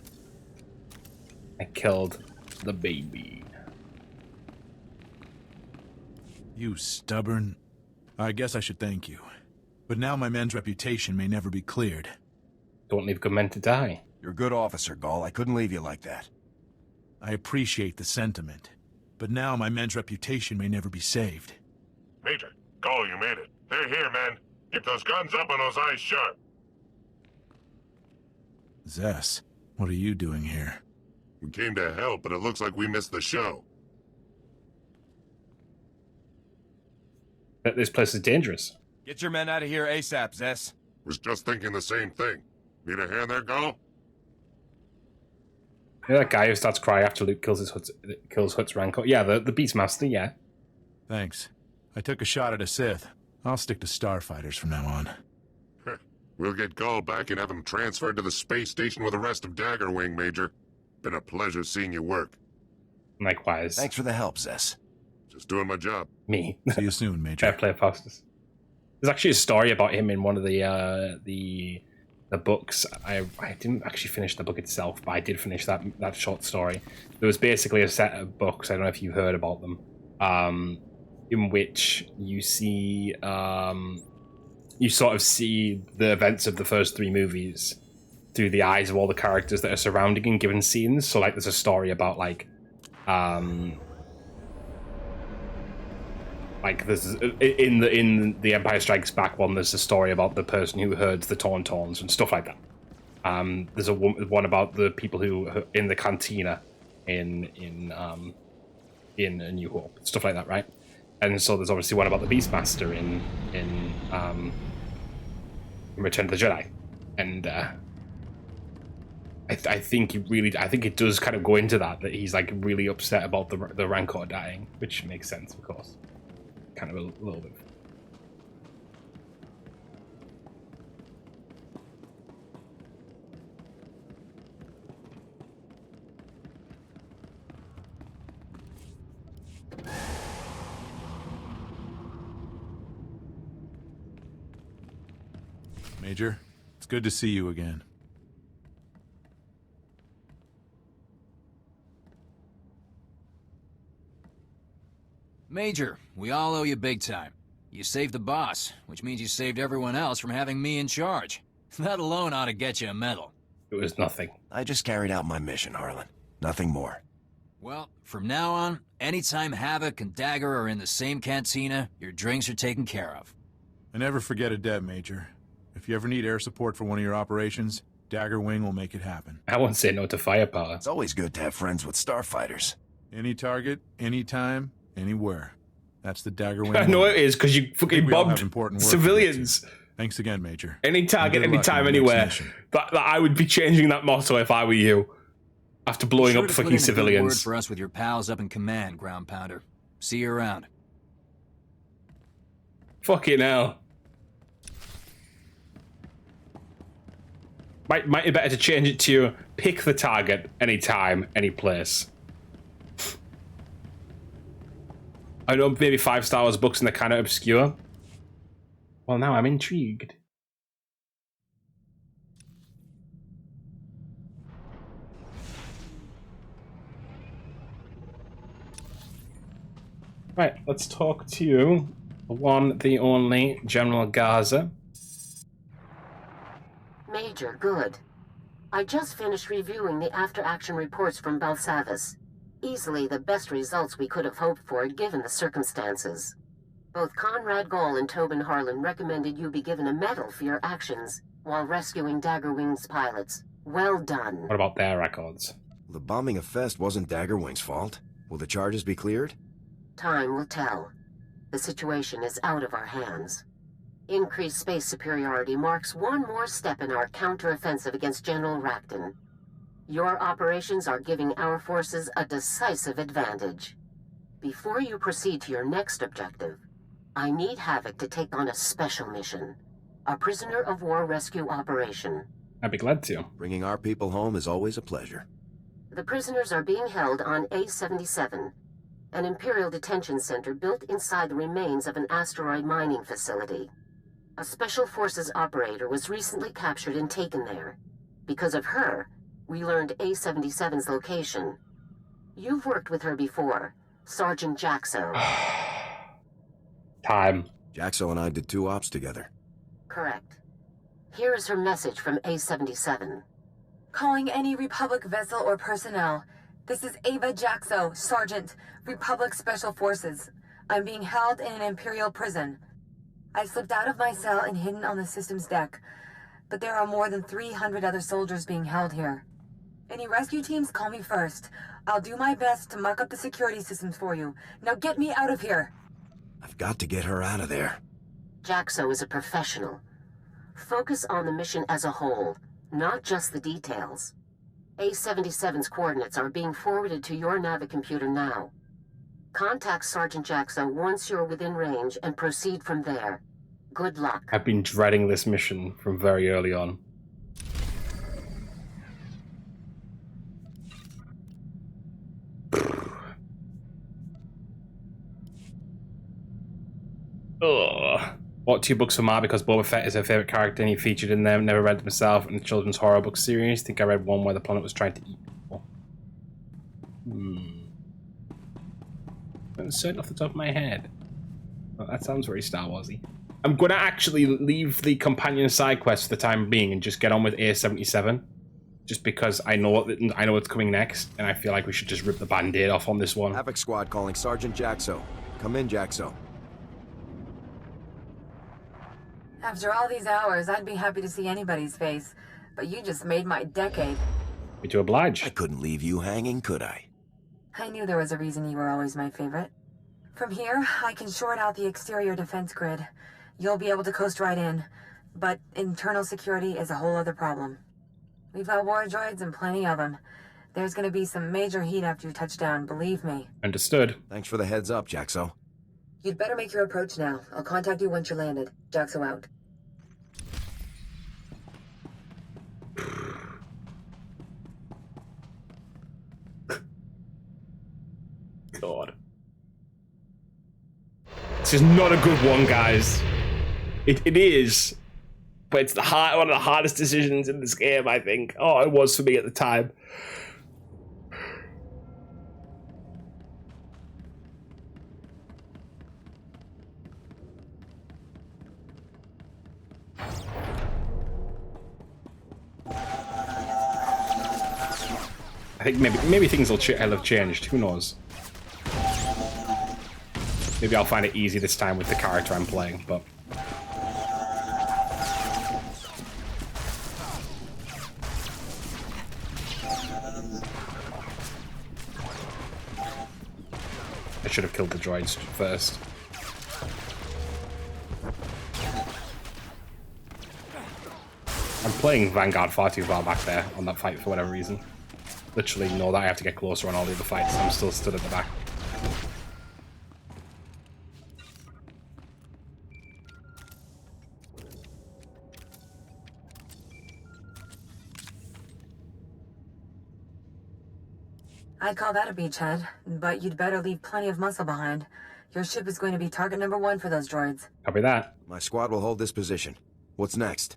I killed the baby. You stubborn. I guess I should thank you. But now my men's reputation may never be cleared. Don't leave good men to die. You're a good officer, Gall. I couldn't leave you like that. I appreciate the sentiment, but now my men's reputation may never be saved. Major, Gall, you made it. They're here, man. Keep those guns up and those eyes sharp. Zess, what are you doing here? We came to help, but it looks like we missed the show. This place is dangerous. Get your men out of here ASAP, Zess. Was just thinking the same thing. Need a hand there, Gall? You know that guy who starts crying after Luke kills Hutt's Rancor? Yeah, the Beastmaster, yeah. Thanks. I took a shot at a Sith. I'll stick to starfighters from now on. We'll get Gall back and have him transferred to the space station with the rest of Dagger Wing, Major. Been a pleasure seeing you work. Likewise. Thanks for the help, Zess. Just doing my job. Me. See you soon, Major. Fair play, Faustus. There's actually a story about him in one of the books. I didn't actually finish the book itself, but I did finish that short story. There was basically a set of books, I don't know if you've heard about them, in which you see, you sort of see the events of the first 3 movies through the eyes of all the characters that are surrounding in given scenes. So, like, there's a story about, like there's in the Empire Strikes Back one, there's a story about the person who herds the Tauntauns and stuff like that. There's one about the people who in the cantina in A New Hope, stuff like that, right? And so there's obviously one about the Beastmaster in Return of the Jedi, and I think it does kind of go into that he's like really upset about the Rancor dying, which makes sense, of course. Kind of a little bit. Major, it's good to see you again. Major, we all owe you big time. You saved the boss, which means you saved everyone else from having me in charge. That alone ought to get you a medal. It was nothing. I just carried out my mission, Harlan. Nothing more. Well, from now on, anytime Havoc and Dagger are in the same cantina, your drinks are taken care of. I never forget a debt, Major. If you ever need air support for one of your operations, Dagger Wing will make it happen. I won't say no to firepower. It's always good to have friends with starfighters. Any target, anytime, anywhere. That's the Dagger Wing. I know it is, because you fucking bombed civilians. Thanks again, Major. Any target, anytime, anywhere. That I would be changing that motto if I were you. After blowing up fucking civilians. Word for us with your pals up in command, Ground Pounder. See you around. Fucking hell. Might be better to change it to pick the target anytime, any place. I know maybe 5 Star Wars books and they're kind of obscure. Well, now I'm intrigued. Right, let's talk to the one, the only General Garza. Major, good. I just finished reviewing the after-action reports from Belsavis. Easily the best results we could have hoped for given the circumstances. Both Conrad Gall and Tobin Harlan recommended you be given a medal for your actions while rescuing Dagger Wing's pilots. Well done. What about their records? The bombing of Fest wasn't Dagger Wing's fault. Will the charges be cleared? Time will tell. The situation is out of our hands. Increased space superiority marks one more step in our counteroffensive against General Racton. Your operations are giving our forces a decisive advantage. Before you proceed to your next objective, I need Havoc to take on a special mission. A prisoner of war rescue operation. I'd be glad to. Bringing our people home is always a pleasure. The prisoners are being held on A-77, an Imperial detention center built inside the remains of an asteroid mining facility. A Special Forces operator was recently captured and taken there. Because of her, we learned A-77's location. You've worked with her before, Sergeant Jaxo. Time. Jaxo and I did 2 ops together. Correct. Here is her message from A77. Calling any Republic vessel or personnel. This is Ava Jaxo, Sergeant, Republic Special Forces. I'm being held in an Imperial prison. I slipped out of my cell and hidden on the system's deck, but there are more than 300 other soldiers being held here. Any rescue teams, call me first. I'll do my best to muck up the security systems for you. Now get me out of here! I've got to get her out of there. Jaxo is a professional. Focus on the mission as a whole, not just the details. A77's coordinates are being forwarded to your Navicomputer now. Contact Sergeant Jaxo once you're within range and proceed from there. Good luck. I've been dreading this mission from very early on. Ugh. Bought 2 books for Ma because Boba Fett is her favourite character and he featured in them. Never read them myself in the children's horror book series. Think I read one where the planet was trying to eat people. Certain off the top of my head. Well, that sounds very Star Warsy. I'm going to actually leave the companion side quest for the time being and just get on with A77. Just because I know what's coming next, and I feel like we should just rip the band-aid off on this one. Havoc Squad calling Sergeant Jaxo. Come in, Jaxo. After all these hours, I'd be happy to see anybody's face, but you just made my decade. Me to oblige. I couldn't leave you hanging, could I? I knew there was a reason you were always my favorite. From here, I can short out the exterior defense grid. You'll be able to coast right in, but internal security is a whole other problem. We've got war droids and plenty of them. There's gonna be some major heat after you touch down, believe me. Understood. Thanks for the heads up, Jaxo. You'd better make your approach now. I'll contact you once you're landed. Jaxo out. God. This is not a good one, guys. It is. But it's one of the hardest decisions in this game, I think. Oh, it was for me at the time. I think maybe things will have changed. Who knows? Maybe I'll find it easy this time with the character I'm playing, but... I should have killed the droids first. I'm playing Vanguard far too far back there on that fight for whatever reason. Literally know that I have to get closer on all the other fights. I'm still stood at the back. I'd call that a beachhead, but you'd better leave plenty of muscle behind. Your ship is going to be target number 1 for those droids. Copy that. My squad will hold this position. What's next?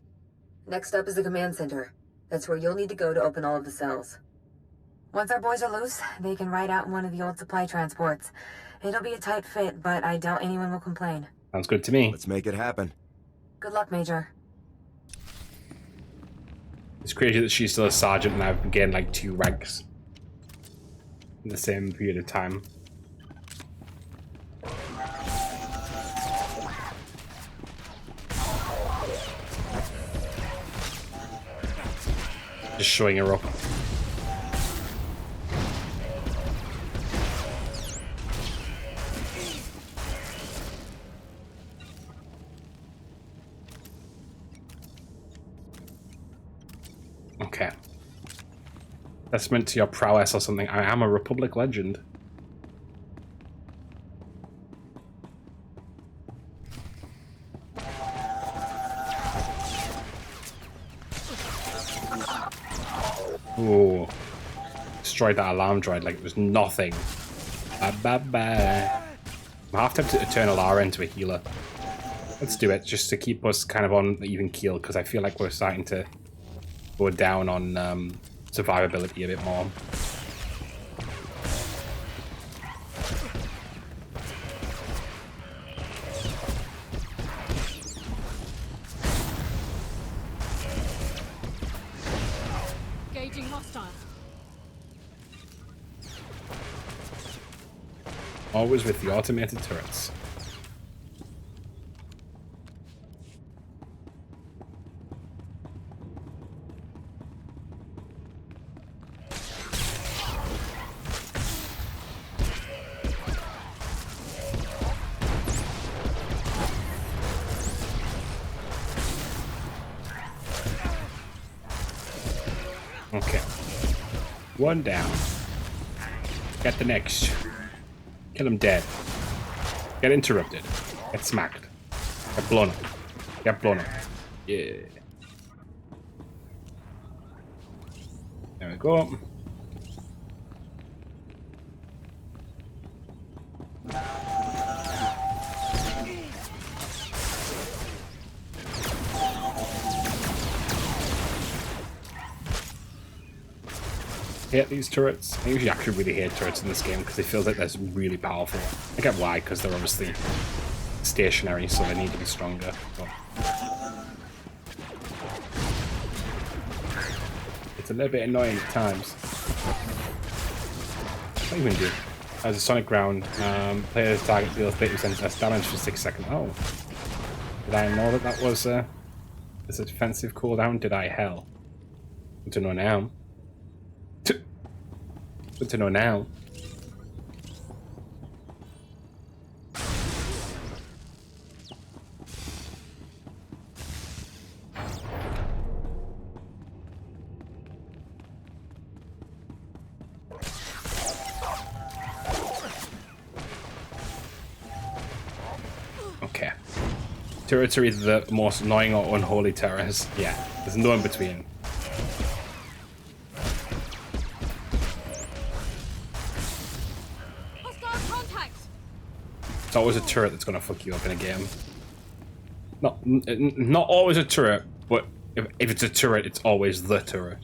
Next up is the command center. That's where you'll need to go to open all of the cells. Once our boys are loose, they can ride out in one of the old supply transports. It'll be a tight fit, but I doubt anyone will complain. Sounds good to me. Let's make it happen. Good luck, Major. It's crazy that she's still a sergeant and I've gained like 2 ranks in the same period of time. Just showing her up. Okay. Testament to your prowess or something. I am a Republic legend. Ooh. Destroyed that alarm droid like it was nothing. Bye-bye. I have to have Eternal R into a healer. Let's do it, just to keep us kind of on the even keel, because I feel like we're starting to go down on survivability a bit more. Engaging hostile. Always with the automated turrets. Okay. One down. Get the next. Kill him dead. Get interrupted. Get smacked. Get blown up. Get blown up. Yeah. There we go. Hate these turrets. I usually actually really hate turrets in this game because they feel like they're really powerful. I get why, because they're obviously stationary, so they need to be stronger. But it's a little bit annoying at times. What do you even do? As a sonic ground, player's target deals 30% less damage for 6 seconds. Oh, did I know that that was a defensive cooldown? Did I? Hell, good to know now. Good to know now. Okay. Turrets are either the most annoying or unholy terrors. Yeah, there's no in between. It's always a turret that's gonna fuck you up in a game. Not always a turret, but if it's a turret, it's always the turret.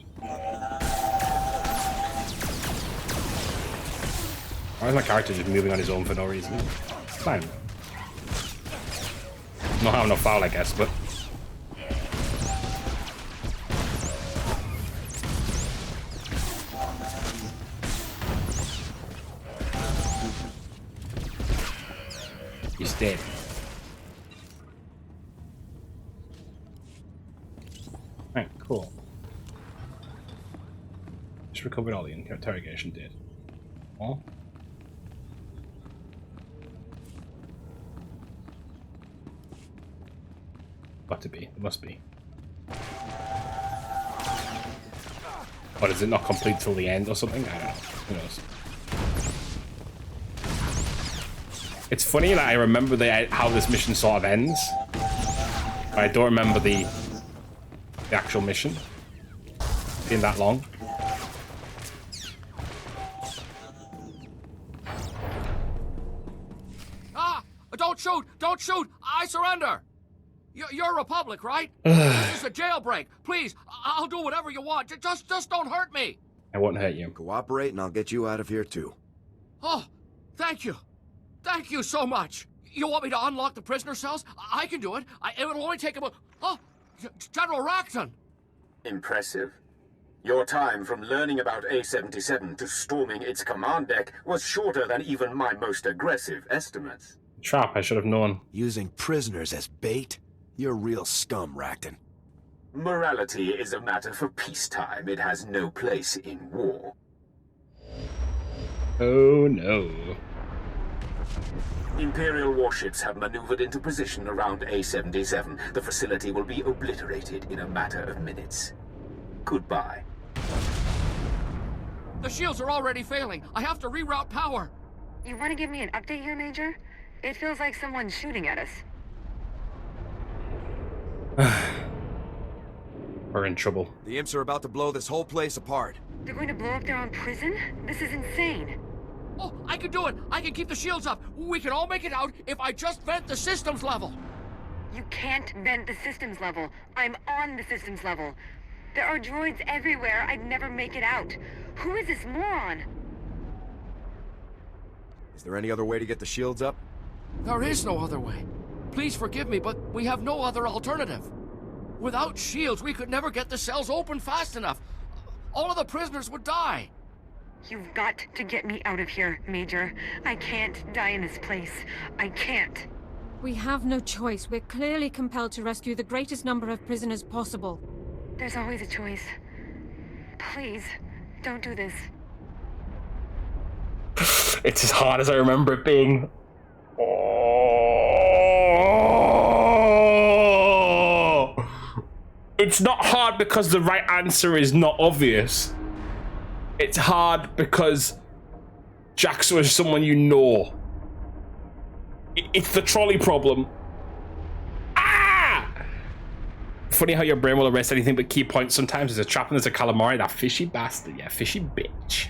Why is my character just moving on his own for no reason? It's fine. No harm, no foul, I guess, but... He's dead. Alright, cool. Just recovered all the interrogation did. Oh. Got to be. It must be. Or is it not complete till the end or something? I don't know. Who knows? It's funny that I remember how this mission sort of ends, but I don't remember the actual mission being that long. Ah! Don't shoot! Don't shoot! I surrender! You're Republic, right? This is a jailbreak. Please, I'll do whatever you want. Just don't hurt me. I won't hurt you. Cooperate and I'll get you out of here too. Oh, thank you. Thank you so much. You want me to unlock the prisoner cells? I can do it. It will only take about... Oh, General Rackton. Impressive. Your time from learning about A-77 to storming its command deck was shorter than even my most aggressive estimates. Trap, I should have known. Using prisoners as bait? You're real scum, Rackton. Morality is a matter for peacetime. It has no place in war. Oh no. Imperial warships have maneuvered into position around A-77. The facility will be obliterated in a matter of minutes. Goodbye. The shields are already failing. I have to reroute power. You want to give me an update here, Major? It feels like someone's shooting at us. We're in trouble. The imps are about to blow this whole place apart. They're going to blow up their own prison? This is insane. Oh, I can do it. I can keep the shields up. We can all make it out if I just vent the systems level. You can't vent the systems level. I'm on the systems level. There are droids everywhere. I'd never make it out. Who is this moron? Is there any other way to get the shields up? There is no other way. Please forgive me, but we have no other alternative. Without shields, we could never get the cells open fast enough. All of the prisoners would die. You've got to get me out of here, Major. I can't die in this place. I can't. We have no choice. We're clearly compelled to rescue the greatest number of prisoners possible. There's always a choice. Please, don't do this. It's as hard as I remember it being. It's not hard because the right answer is not obvious. It's hard because Jaxo is someone you know. It's the trolley problem. Ah! Funny how your brain will erase anything but key points sometimes. There's a trap and there's a calamari. That fishy bastard. Yeah, fishy bitch.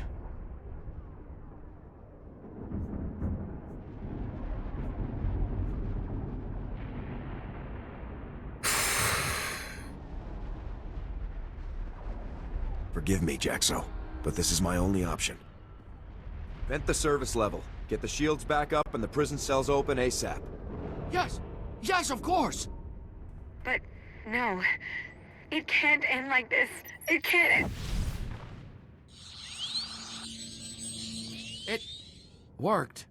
Forgive me, Jaxo, but this is my only option. Vent the service level. Get the shields back up and the prison cells open ASAP. Yes, yes, of course. But no, it can't end like this. It can't. It worked.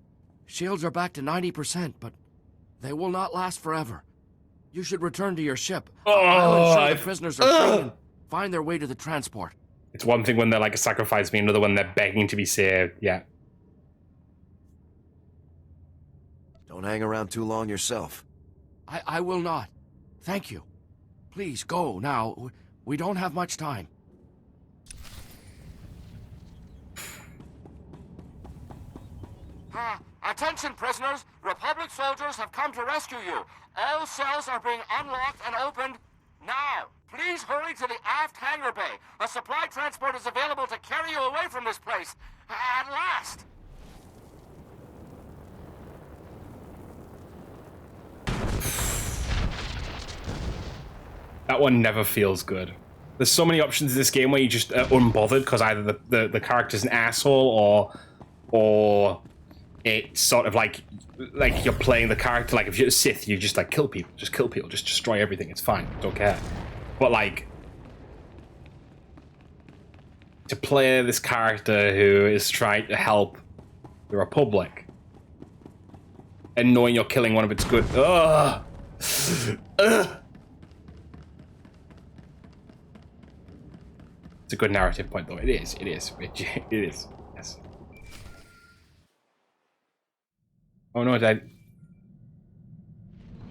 Shields are back to 90%, but they will not last forever. You should return to your ship. I'll ensure the prisoners are free and find their way to the transport. It's one thing when they're like a sacrifice me, another when they're begging to be saved. Yeah. Don't hang around too long yourself. I will not. Thank you. Please go now. We don't have much time. Attention, prisoners. Republic soldiers have come to rescue you. All cells are being unlocked and opened now. Please hurry to the aft hangar bay. A supply transport is available to carry you away from this place. At last. That one never feels good. There's so many options in this game where you just unbothered because either the character's an asshole or it's sort of like you're playing the character. Like if you're a Sith, you just like kill people, just destroy everything. It's fine, don't care. But like to play this character who is trying to help the Republic and knowing you're killing one of its good. Ugh. Ugh. It's a good narrative point, though. It is. It is. It is. Yes. Oh no, Dad.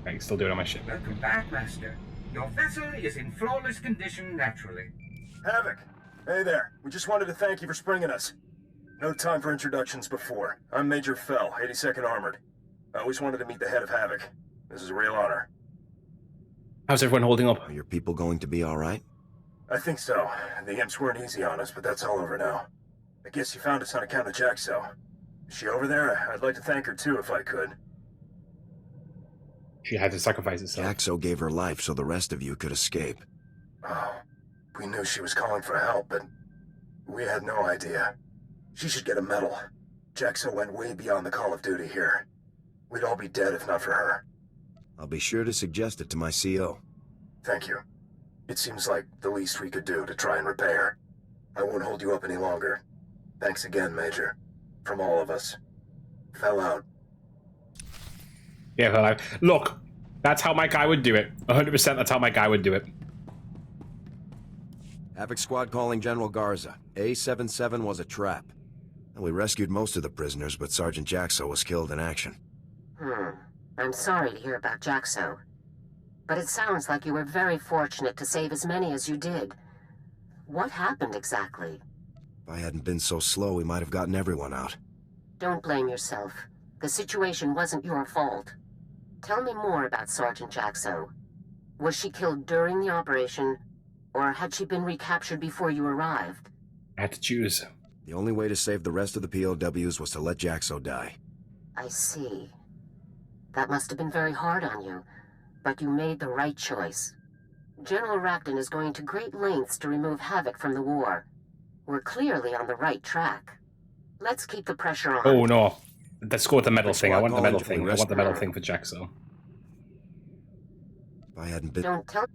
I can still do it on my ship. Welcome back, Master. Your vessel is in flawless condition naturally. Havoc! Hey there. We just wanted to thank you for springing us. No time for introductions before. I'm Major Fell, 82nd Armored. I always wanted to meet the head of Havoc. This is a real honor. How's everyone holding up? Are your people going to be alright? I think so. The imps weren't easy on us, but that's all over now. I guess you found us on account of Jaxo. Is she over there? I'd like to thank her too, if I could. She had to sacrifice herself. Jaxo gave her life so the rest of you could escape. Oh, we knew she was calling for help, but we had no idea. She should get a medal. Jaxo went way beyond the call of duty here. We'd all be dead if not for her. I'll be sure to suggest it to my CO. Thank you. It seems like the least we could do to try and repay her. I won't hold you up any longer. Thanks again, Major. From all of us. Fell out. Yeah, fell out. Look, that's how my guy would do it. 100% that's how my guy would do it. Havoc Squad calling General Garza. A77 was a trap. And we rescued most of the prisoners, but Sergeant Jaxo was killed in action. I'm sorry to hear about Jaxo. But it sounds like you were very fortunate to save as many as you did. What happened exactly? If I hadn't been so slow, we might have gotten everyone out. Don't blame yourself. The situation wasn't your fault. Tell me more about Sergeant Jaxo. Was she killed during the operation, or had she been recaptured before you arrived? I had to choose. The only way to save the rest of the POWs was to let Jaxo die. I see. That must have been very hard on you. But you made the right choice. General Rapton is going to great lengths to remove Havoc from the war. We're clearly on the right track. Let's keep the pressure on. Oh no. Let's go with the medal thing. I want the medal thing. I want the medal thing for Jaxo. If I hadn't been... Don't tell...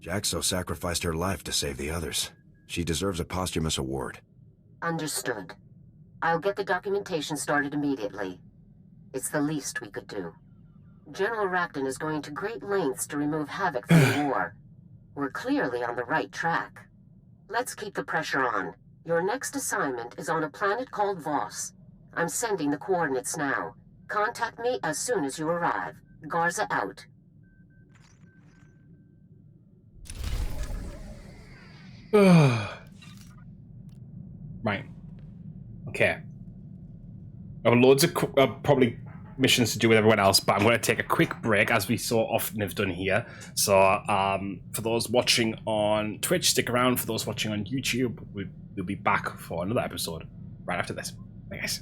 Jaxo sacrificed her life to save the others. She deserves a posthumous award. Understood. I'll get the documentation started immediately. It's the least we could do. General Racton is going to great lengths to remove havoc from the war. We're clearly on the right track. Let's keep the pressure on. Your next assignment is on a planet called Voss. I'm sending the coordinates now. Contact me as soon as you arrive. Garza out. Right. Okay. I have loads of probably missions to do with everyone else, but I'm going to take a quick break, as we so often have done here. So, for those watching on Twitch, stick around. For those watching on YouTube, we'll be back for another episode right after this. Bye, guys.